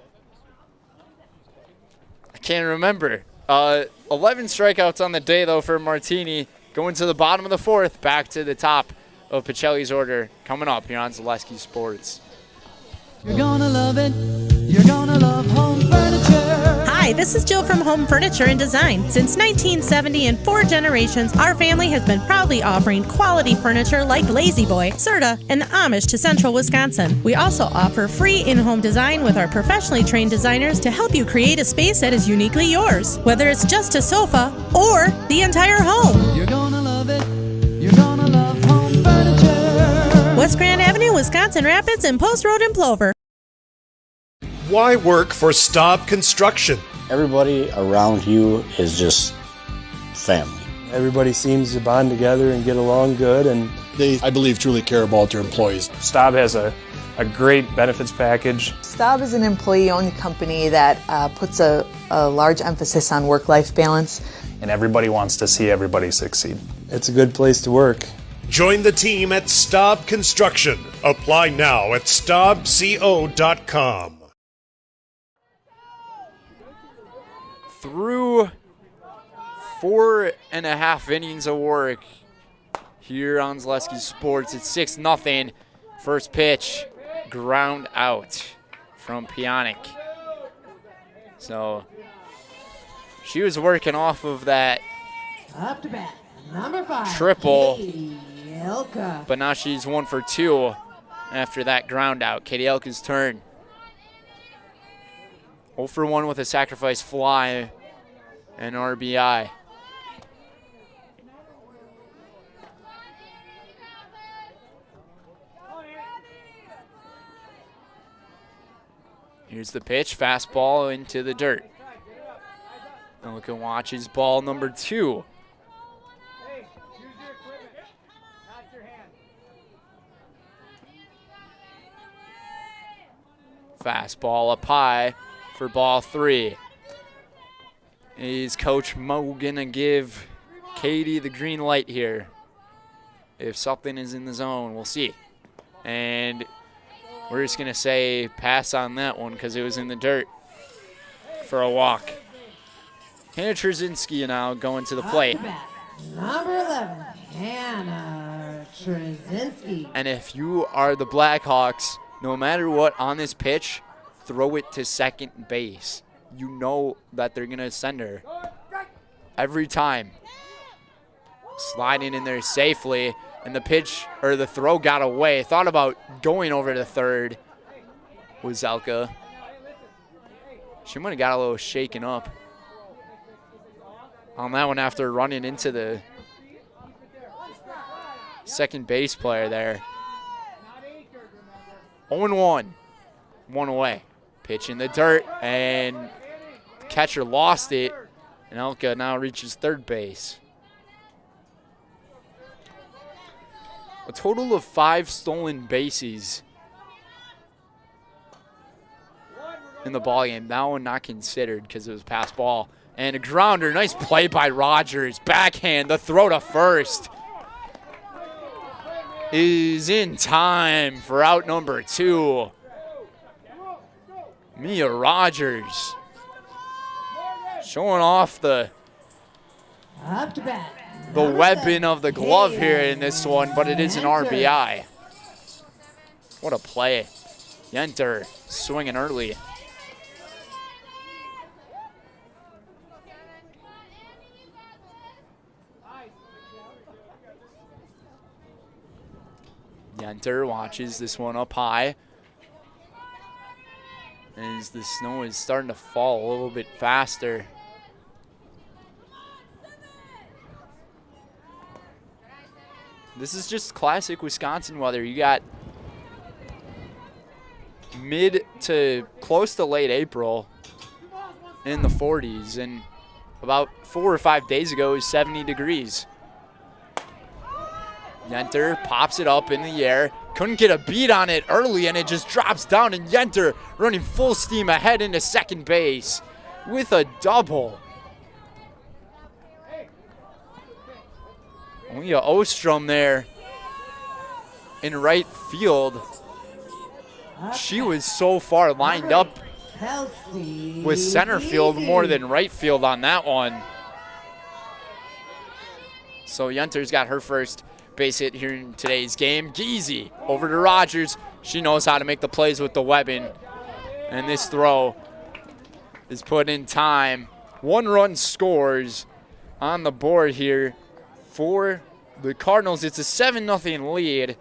I can't remember. 11 strikeouts on the day, though, for Martini. Going to the bottom of the 4th, back to the top of Pacelli's order. Coming up here on Zaleski Sports. You're gonna love it. You're gonna love home furniture. Hi, this is Jill from Home Furniture and Design. Since 1970 and 4 generations, our family has been proudly offering quality furniture like Lazy Boy, Serta, and Amish to Central Wisconsin. We also offer free in-home design with our professionally trained designers to help you create a space that is uniquely yours, whether it's just a sofa or the entire home. You're gonna love it. You're gonna love home furniture. West Grand Avenue, Wisconsin Rapids, and Post Road in Plover. Why work for Staub Construction? Everybody around you is just family. Everybody seems to bond together and get along good, and they, I believe, truly care about their employees. Staub has a great benefits package. Staub is an employee-owned company that puts a large emphasis on work-life balance. And everybody wants to see everybody succeed. It's a good place to work. Join the team at Staub Construction. Apply now at staubco.com. Through 4.5 innings of work here on Zaleski Sports, it's 6-0. First pitch, ground out from Pionic. So she was working off of that Up to bat, number 5, triple, Katie Elka. but now she's 1 for 2 after that ground out. Katie Elka's turn. 0 for 1 with a sacrifice fly and RBI. Here's the pitch, fastball into the dirt. And look and watch his ball number 2. Fastball up high for ball 3. Is Coach Mo gonna give Katie the green light here? if something is in the zone. We'll see. And we're just going to say pass on that one because it was in the dirt for a walk. Hannah Trzynski now going to the plate. Number 11, Hannah Trzynski. And if you are the Blackhawks, no matter what on this pitch, throw it to second base. You know that they're going to send her every time. Sliding in there safely, and the pitch or the throw got away. Thought about going over to third with Zelka. She might have got a little shaken up on that one after running into the second base player there. 0-1. One away. Pitch in the dirt, and the catcher lost it, and Elka now reaches third base. A total of 5 stolen bases in the ballgame. That one not considered because it was pass ball. And a grounder. Nice play by Rogers. Backhand. The throw to first is in time for out number 2. Mia Rogers showing off the weapon of the glove here in this one, but it is an RBI. What a play. Yenter swinging early. Yenter watches this one up high as the snow is starting to fall a little bit faster. This is just classic Wisconsin weather. You got mid to close to late April in the 40s, and about 4 or 5 days ago it was 70 degrees. Yenter pops it up in the air. Couldn't get a beat on it early, and it just drops down, and Yenter running full steam ahead into second base with a double. Leah Ostrom there in right field. She was so far lined up with center field more than right field on that one. So Yenter's got her first base hit here in today's game. Geezy over to Rogers. She knows how to make the plays with the weapon. And this throw is put in time. 1 run scores on the board here for the Cardinals. It's a 7-0 lead.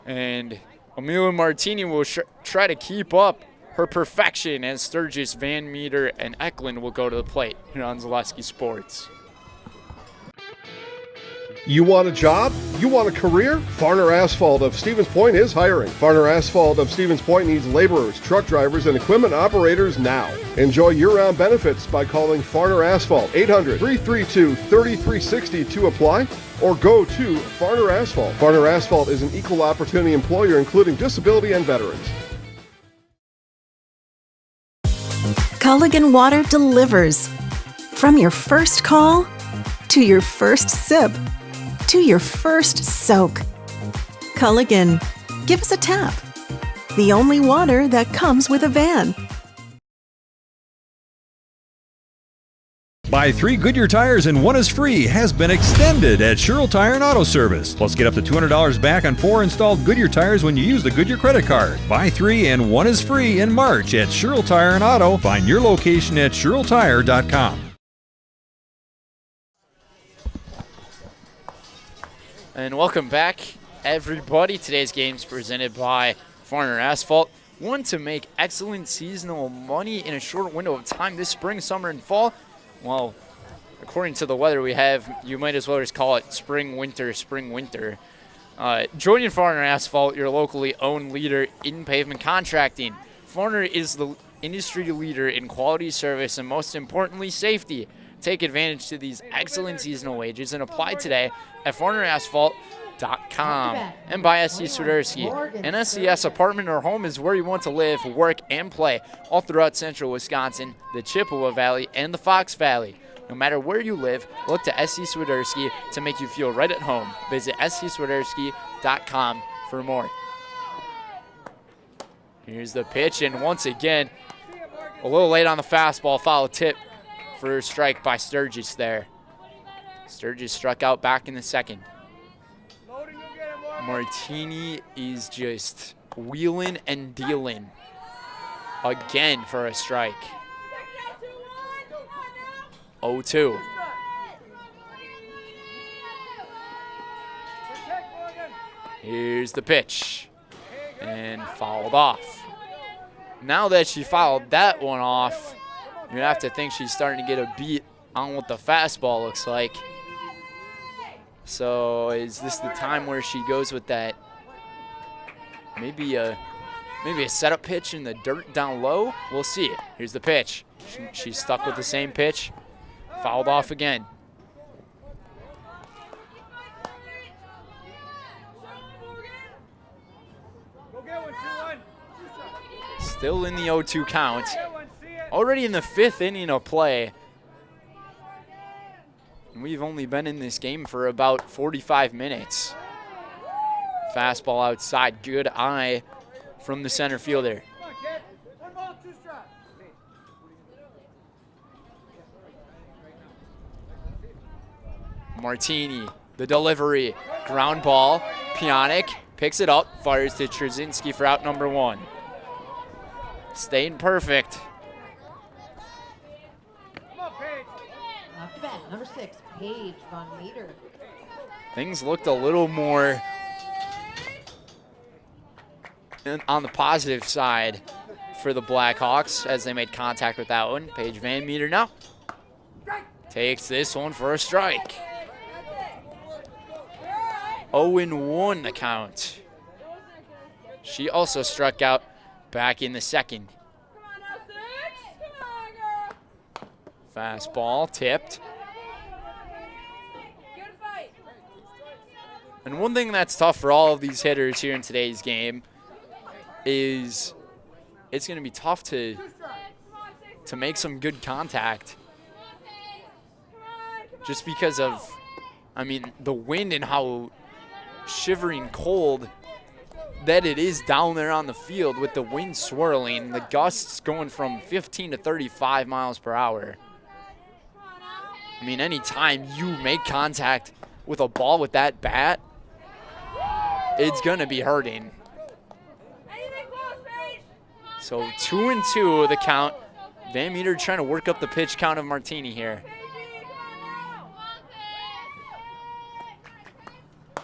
And Amelia Martini will try to keep up her perfection as Sturgis, Van Meter, and Eklund will go to the plate here on Zaleski Sports. You want a job? You want a career? Farner Asphalt of Stevens Point is hiring. Farner Asphalt of Stevens Point needs laborers, truck drivers, and equipment operators now. Enjoy year-round benefits by calling Farner Asphalt 800-332-3360 to apply, or go to Farner Asphalt. Farner Asphalt is an equal opportunity employer including disability and veterans. Culligan Water delivers. From your first call to your first sip to your first soak. Culligan, give us a tap. The only water that comes with a van. Buy 3 Goodyear tires and 1 is free has been extended at Sherrill Tire and Auto Service. Plus, get up to $200 back on 4 installed Goodyear tires when you use the Goodyear credit card. Buy 3 and 1 is free in March at Sherrill Tire and Auto. Find your location at SherrillTire.com. And welcome back, everybody. Today's game is presented by Farner Asphalt. Want to make excellent seasonal money in a short window of time this spring, summer, and fall? Well, according to the weather we have, you might as well just call it spring, winter, spring, winter. Join Farner Asphalt, your locally owned leader in pavement contracting. Farner is the industry leader in quality service and, most importantly, safety. Take advantage to these excellent seasonal wages and apply today at farnerasphalt.com. And by SC Swiderski. An SCS apartment or home is where you want to live, work, and play all throughout central Wisconsin, the Chippewa Valley, and the Fox Valley. No matter where you live, look to SC Swiderski to make you feel right at home. Visit scswiderski.com for more. Here's the pitch, and once again, a little late on the fastball, foul tip for a strike by Sturgis there. Sturgis struck out back in the second. Martini is just wheeling and dealing again for a strike. 0-2. Here's the pitch, and fouled off. Now that she fouled that one off, you have to think she's starting to get a beat on what the fastball looks like. So is this the time where she goes with that maybe a setup pitch in the dirt down low? We'll see. Here's the pitch. She's stuck with the same pitch. Fouled off again. Still in the 0-2 count. Already in the 5th inning of play. And we've only been in this game for about 45 minutes. Fastball outside. Good eye from the center fielder. Martini, the delivery, ground ball. Pionic picks it up, fires to Trzynski for out number 1. Staying perfect. Off the bat, number 6, Paige Von Meter. Things looked a little more on the positive side for the Blackhawks as they made contact with that one. Paige Van Meter now takes this one for a strike. 0-1 the count. She also struck out back in the second. Fastball tipped. And one thing that's tough for all of these hitters here in today's game is it's going to be tough to make some good contact. Just because of, I mean, the wind and how shivering cold that it is down there on the field with the wind swirling, the gusts going from 15 to 35 miles per hour. I mean, anytime you make contact with a ball with that bat, it's going to be hurting. So 2-2 the count. Van Meter trying to work up the pitch count of Martini here.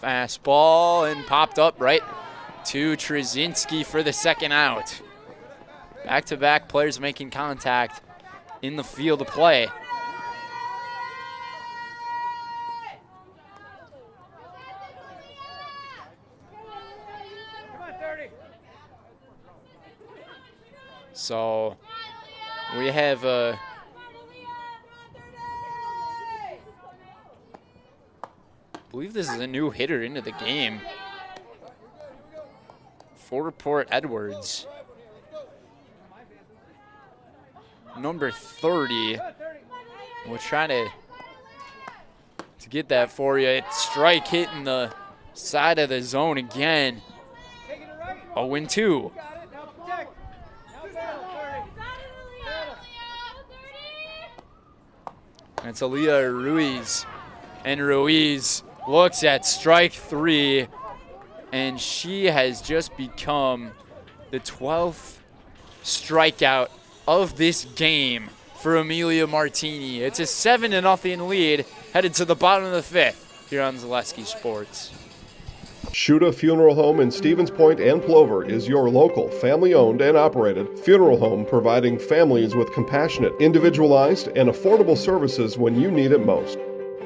Fastball and popped up right to Trzynski for the second out. Back-to-back players making contact in the field of play. So we have I believe this is a new hitter into the game for Port Edwards. Number 30. We'll try to get that for you. It's strike hitting the side of the zone again. 0-2. That's Aaliyah Ruiz. And Ruiz looks at strike 3, and she has just become the 12th strikeout of this game for Amelia Martini. It's a 7-0 lead headed to the bottom of the 5th here on Zaleski Sports. Shuda Funeral Home in Stevens Point and Plover is your local, family-owned and operated funeral home providing families with compassionate, individualized, and affordable services when you need it most.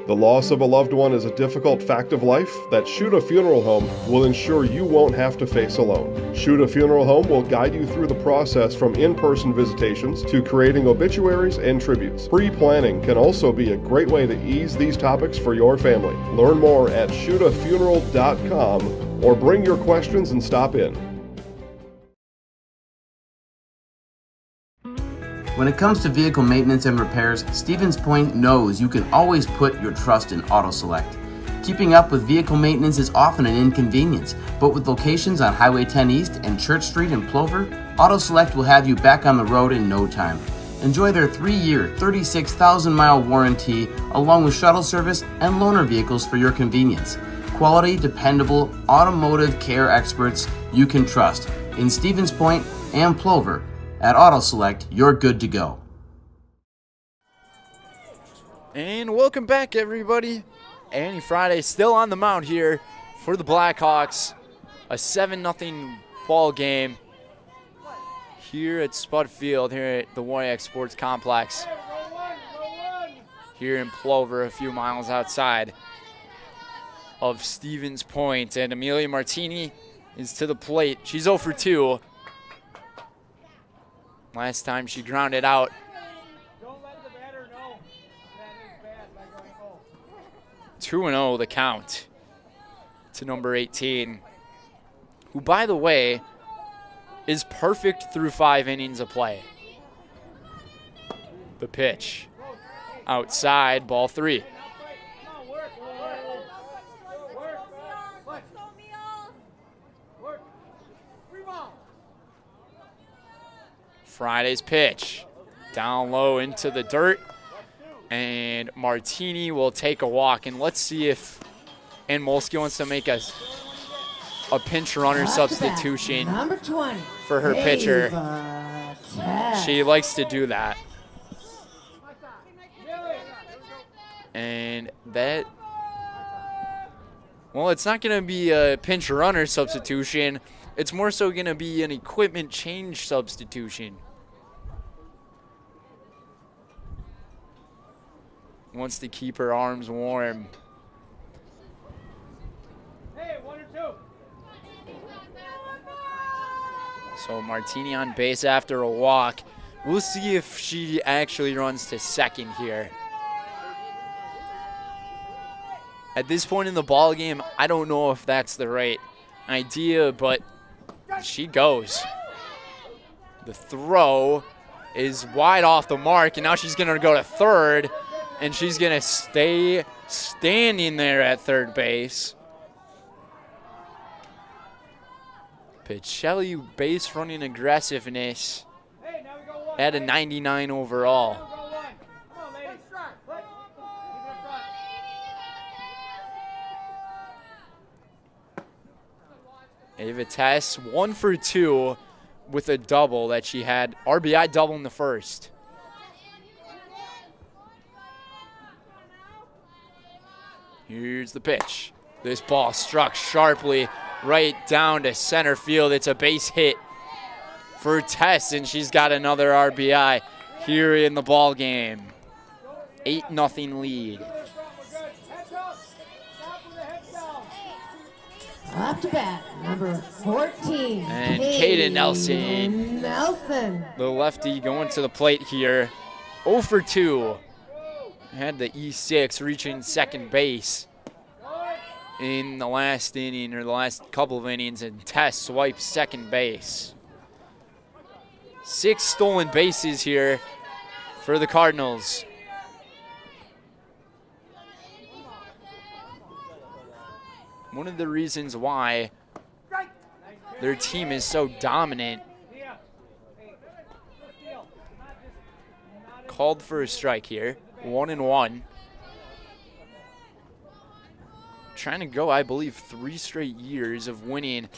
The loss of a loved one is a difficult fact of life that Shuda Funeral Home will ensure you won't have to face alone. Shuda Funeral Home will guide you through the process from in-person visitations to creating obituaries and tributes. Pre-planning can also be a great way to ease these topics for your family. Learn more at shudafuneral.com or bring your questions and stop in. When it comes to vehicle maintenance and repairs, Stevens Point knows you can always put your trust in Auto Select. Keeping up with vehicle maintenance is often an inconvenience, but with locations on Highway 10 East and Church Street in Plover, Auto Select will have you back on the road in no time. Enjoy their 3-year, 36,000-mile warranty, along with shuttle service and loaner vehicles for your convenience. Quality, dependable, automotive care experts you can trust. In Stevens Point and Plover, at Auto Select, you're good to go. And welcome back, everybody. Annie Friday still on the mound here for the Blackhawks. A 7-0 ball game here at Spud Field, here at the WIAA Sports Complex. Here in Plover, a few miles outside of Stevens Point. And Amelia Martini is to the plate. She's 0 for 2. Last time she grounded out. 2-0 the count to number 18, who, by the way, is perfect through 5 innings of play. The pitch. Outside, ball 3. Friday's pitch. Down low into the dirt. And Martini will take a walk. And let's see if Ann Molsky wants to make a pinch runner substitution Number 20, for her pitcher. She likes to do that. And that, well, it's not going to be a pinch runner substitution. It's more so going to be an equipment change substitution. Wants to keep her arms warm. Hey, 1 or 2. So Martini on base after a walk. We'll see if she actually runs to second here. At this point in the ball game, I don't know if that's the right idea, but she goes. The throw is wide off the mark, and now she's going to go to third. And she's going to stay standing there at third base. Pacelli base running aggressiveness at a 99 overall. Ava Tess 1 for 2 with a double that she had. RBI double in the first. Here's the pitch. This ball struck sharply right down to center field. It's a base hit for Tess, and she's got another RBI here in the ball game. 8-0 lead. Up to bat, number 14. And Kaden Nelson. The lefty going to the plate here. 0 for 2. Had the E6 reaching second base in the last inning, or the last couple of innings, and Tess swipes second base. 6 stolen bases here for the Cardinals. One of the reasons why their team is so dominant. Called for a strike here. 1-1. Trying to go, I believe, 3 straight years of winning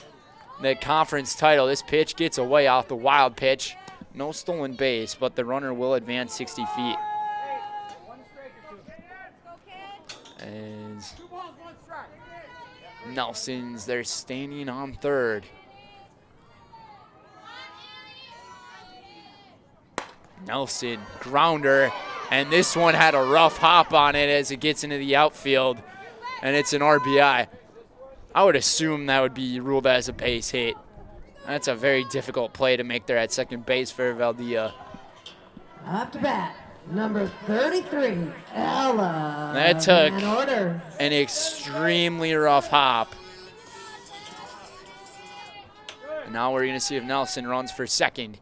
that conference title. This pitch gets away off the wild pitch. No stolen base, but the runner will advance 60 feet. As Nelson's there standing on third. Nelson, grounder. And this one had a rough hop on it as it gets into the outfield, and it's an RBI. I would assume that would be ruled as a base hit. That's a very difficult play to make there at second base for Valdea. Up to bat, number 33, Ella. That took an extremely rough hop. And now we're going to see if Nelson runs for second.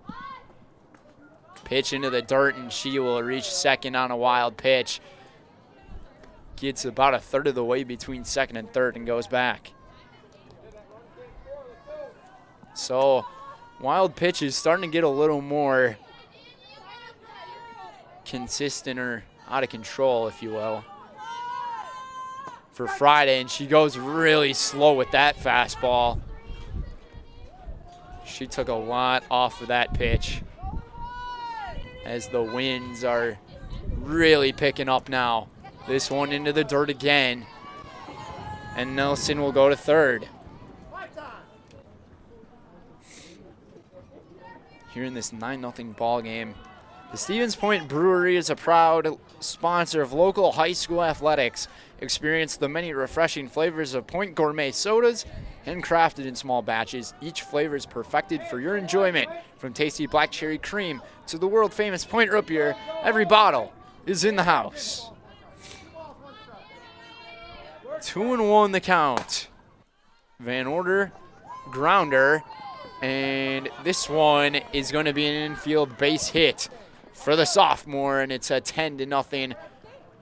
Pitch into the dirt, and she will reach second on a wild pitch. Gets about a third of the way between second and third and goes back. So wild pitch is starting to get a little more consistent or out of control, if you will, for Friday, and she goes really slow with that fastball. She took a lot off of that pitch as the winds are really picking up now. This one into the dirt again, and Nelson will go to third. Here in this 9-0 ball game, the Stevens Point Brewery is a proud sponsor of local high school athletics. Experience the many refreshing flavors of Point Gourmet sodas, handcrafted in small batches. Each flavor is perfected for your enjoyment. From tasty black cherry cream to the world-famous Point root beer, every bottle is in the house. 2-1 the count. Van Order, grounder, and this one is going to be an infield base hit for the sophomore, and it's a 10-0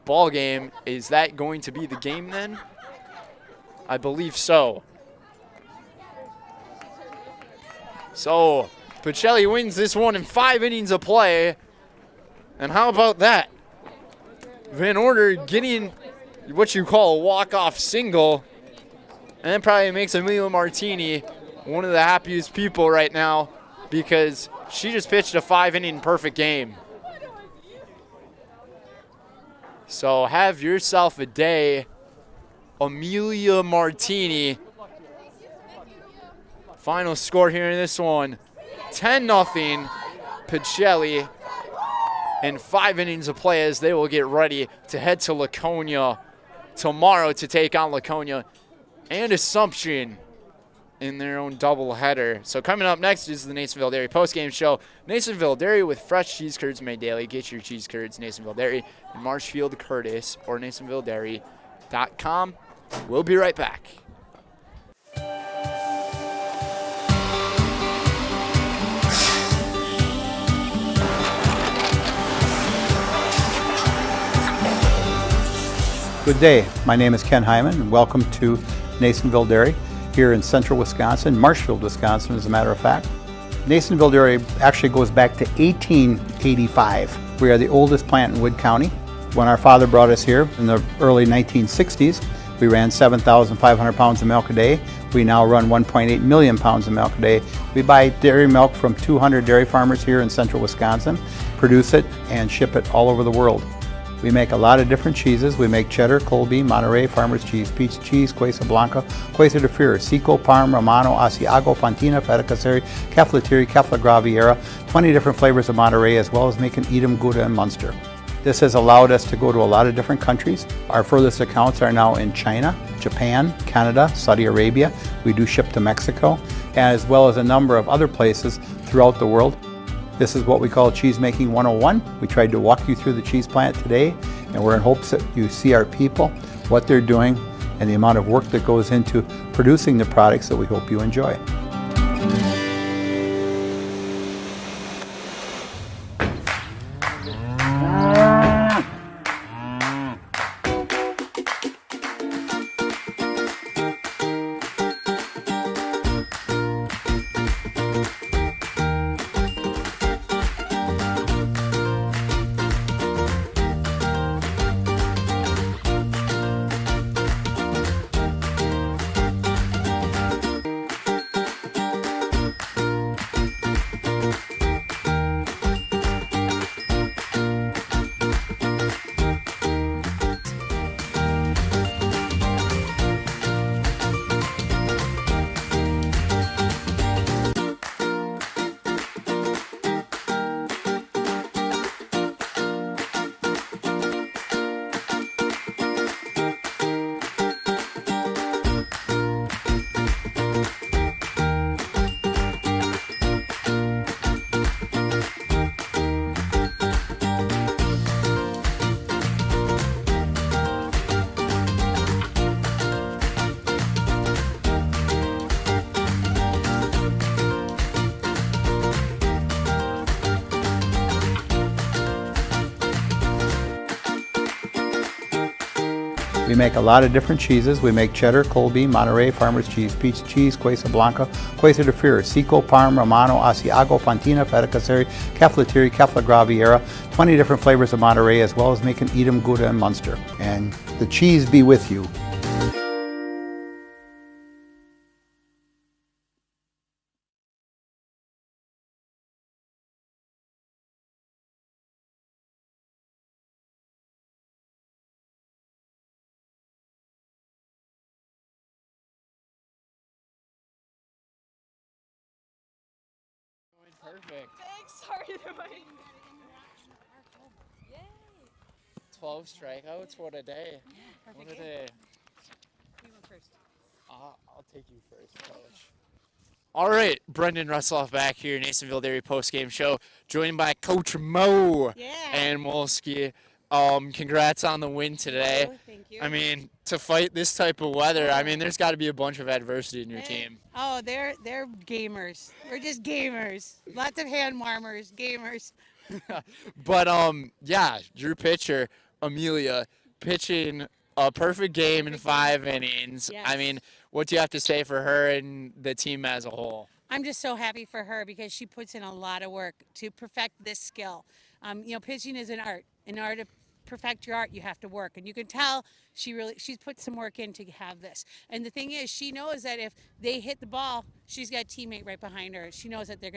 ball game. Is that going to be the game then? I believe so. So Pacelli wins this one in 5 innings of play, and how about that? Van Order getting what you call a walk-off single, and that probably makes Amelia Martini one of the happiest people right now because she just pitched a 5-inning perfect game. So have yourself a day, Amelia Martini. Final score here in this one, 10-0 Pacelli in 5 innings of play as they will get ready to head to Laconia tomorrow to take on Laconia and Assumption in their own doubleheader. So coming up next is the Nasonville Dairy postgame show. Nasonville Dairy with fresh cheese curds made daily. Get your cheese curds, Nasonville Dairy in Marshfield, Curtis, or NasonvilleDairy.com. We'll be right back. Good day. My name is Ken Hyman, and welcome to Nasonville Dairy here in central Wisconsin, Marshfield, Wisconsin, as a matter of fact. Nasonville Dairy actually goes back to 1885. We are the oldest plant in Wood County. When our father brought us here in the early 1960s, we ran 7,500 pounds of milk a day. We now run 1.8 million pounds of milk a day. We buy dairy milk from 200 dairy farmers here in central Wisconsin, produce it, and ship it all over the world. We make a lot of different cheeses. We make cheddar, Colby, Monterey, Farmer's Cheese, Peach Cheese, Quesa Blanca, Quesa de Freer, Seco, Parm, Romano, Asiago, Fontina, Feta Caseri, Caflatiri, Cafla Graviera, 20 different flavors of Monterey, as well as making Edam, Gouda, and Munster. This has allowed us to go to a lot of different countries. Our furthest accounts are now in China, Japan, Canada, Saudi Arabia. We do ship to Mexico, as well as a number of other places throughout the world. This is what we call Cheese Making 101. We tried to walk you through the cheese plant today, and we're in hopes that you see our people, what they're doing, and the amount of work that goes into producing the products that we hope you enjoy. We make a lot of different cheeses. We make cheddar, Colby, Monterey, Farmer's Cheese, Peach Cheese, Quesa Blanca, Quesa de Fir, Seco, Parm, Romano, Asiago, Fontina, Feta Caseri, Cafetieri, Cafla Graviera, 20 different flavors of Monterey, as well as making Edam, Gouda, and Munster. And the cheese be with you. Perfect. Thanks. Sorry, they're waiting. 12 strikeouts. What a day. What a day. You went first. I'll take you first, Coach. All right, Brendan Russell back here, Nasonville Dairy postgame show, joined by Coach Mo and Molsky. Congrats on the win today. Thank you. I mean, to fight this type of weather, I mean, there's got to be a bunch of adversity in your team. Oh, they're gamers. We're just gamers. Lots of hand warmers, gamers. But yeah, your pitcher, Amelia, pitching a perfect game in 5 innings. Yes. I mean, what do you have to say for her and the team as a whole? I'm just so happy for her because she puts in a lot of work to perfect this skill. Pitching is an art. In order to perfect your art, you have to work, and you can tell she's put some work in to have this. And the thing is, she knows that if they hit the ball, she's got a teammate right behind her. She knows that the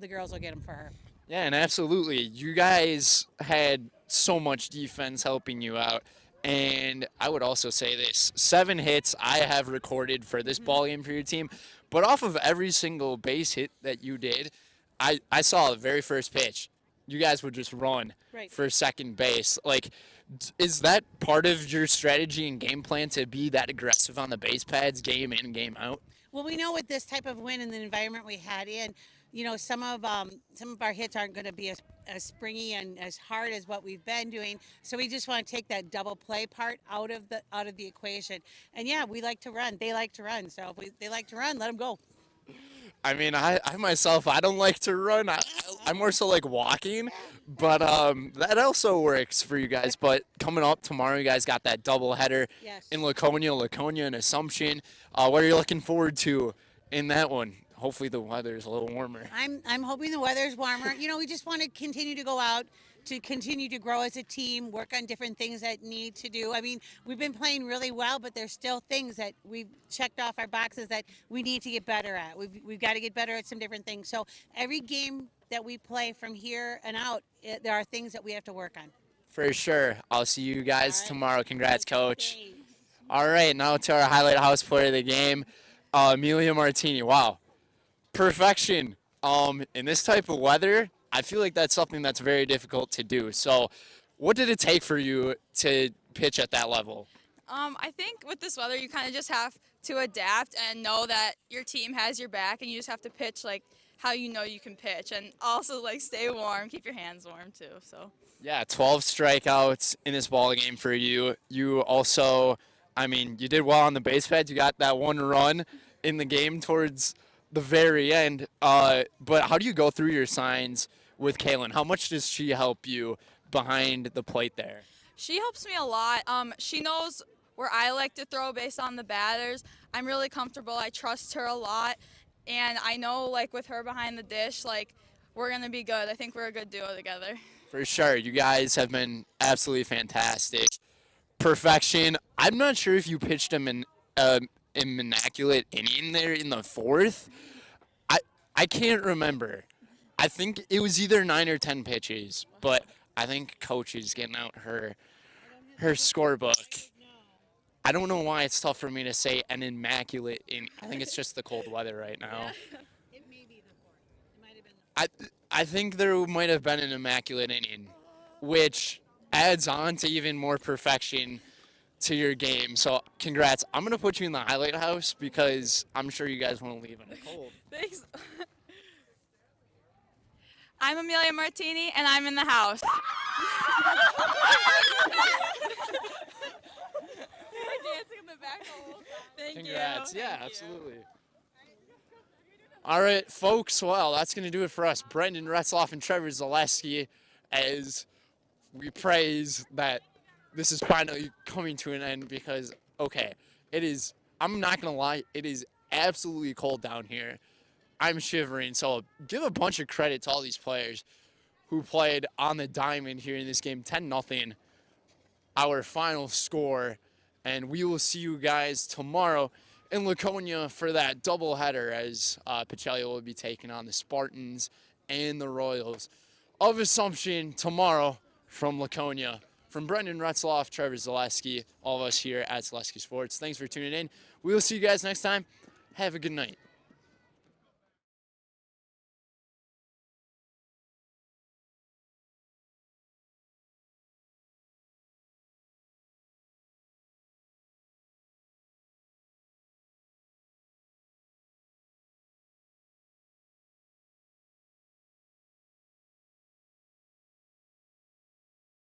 girls will get them for her. Yeah, and absolutely. You guys had so much defense helping you out. And I would also say this, 7 hits I have recorded for this ball game for your team. But off of every single base hit that you did, I saw the very first pitch. You guys would just run for second base. Like, is that part of your strategy and game plan to be that aggressive on the base pads game in, game out? Well, we know with this type of win and the environment we had in, some of our hits aren't going to be as springy and as hard as what we've been doing. So we just want to take that double play part out of the equation. And yeah, we like to run. They like to run. So if they like to run, let them go. I mean, I myself, I don't like to run. I'm more so like walking, but that also works for you guys. But coming up tomorrow, you guys got that doubleheader in Laconia and Assumption. What are you looking forward to in that one? Hopefully the weather is a little warmer. I'm hoping the weather's warmer. We just want to continue to go out, to continue to grow as a team, work on different things that need to do. I mean, we've been playing really well, but there's still things that we've checked off our boxes that we need to get better at. We've got to get better at some different things. So every game that we play from here and out, there are things that we have to work on. For sure. I'll see you guys tomorrow. Congrats, Coach. All right, now to our highlight house player of the game, Amelia Martini. Wow. Perfection. In this type of weather, I feel like that's something that's very difficult to do. So what did it take for you to pitch at that level? I think with this weather, you kind of just have to adapt and know that your team has your back, and you just have to pitch like how you know you can pitch, and also like stay warm, keep your hands warm too. So yeah, 12 strikeouts in this ball game for you. You also, I mean, you did well on the base pads. You got that 1 run in the game towards the very end. But how do you go through your signs with Kaylin? How much does she help you behind the plate there? she helps me a lot. She knows where I like to throw based on the batters. I'm really comfortable. I trust her a lot. And I know, like, with her behind the dish, like, we're going to be good. I think we're a good duo together. For sure. You guys have been absolutely fantastic. Perfection. I'm not sure if you pitched him in immaculate inning there in the fourth. I can't remember. I think it was either 9 or 10 pitches, but I think Coach is getting out her scorebook. I don't know why it's tough for me to say an immaculate inning. I think it's just the cold weather right now. It may be the fourth. It might have been I think there might have been an immaculate inning, which adds on to even more perfection to your game. So congrats. I'm going to put you in the highlight house because I'm sure you guys want to leave in the cold. Thanks. I'm Amelia Martini, and I'm in the house. Dancing in the back the whole time. Thank Congrats. you. Yeah, Thank you. absolutely. All right, folks. Well, that's going to do it for us. Brendan Retzloff and Trevor Zaleski, as we praise that this is finally coming to an end because, okay, I'm not going to lie, it is absolutely cold down here. I'm shivering, so give a bunch of credit to all these players who played on the diamond here in this game. 10-0, our final score, and we will see you guys tomorrow in Laconia for that doubleheader as Pacelli will be taking on the Spartans and the Royals of Assumption tomorrow from Laconia. From Brendan Retzloff, Trevor Zaleski, all of us here at Zaleski Sports, thanks for tuning in. We will see you guys next time. Have a good night.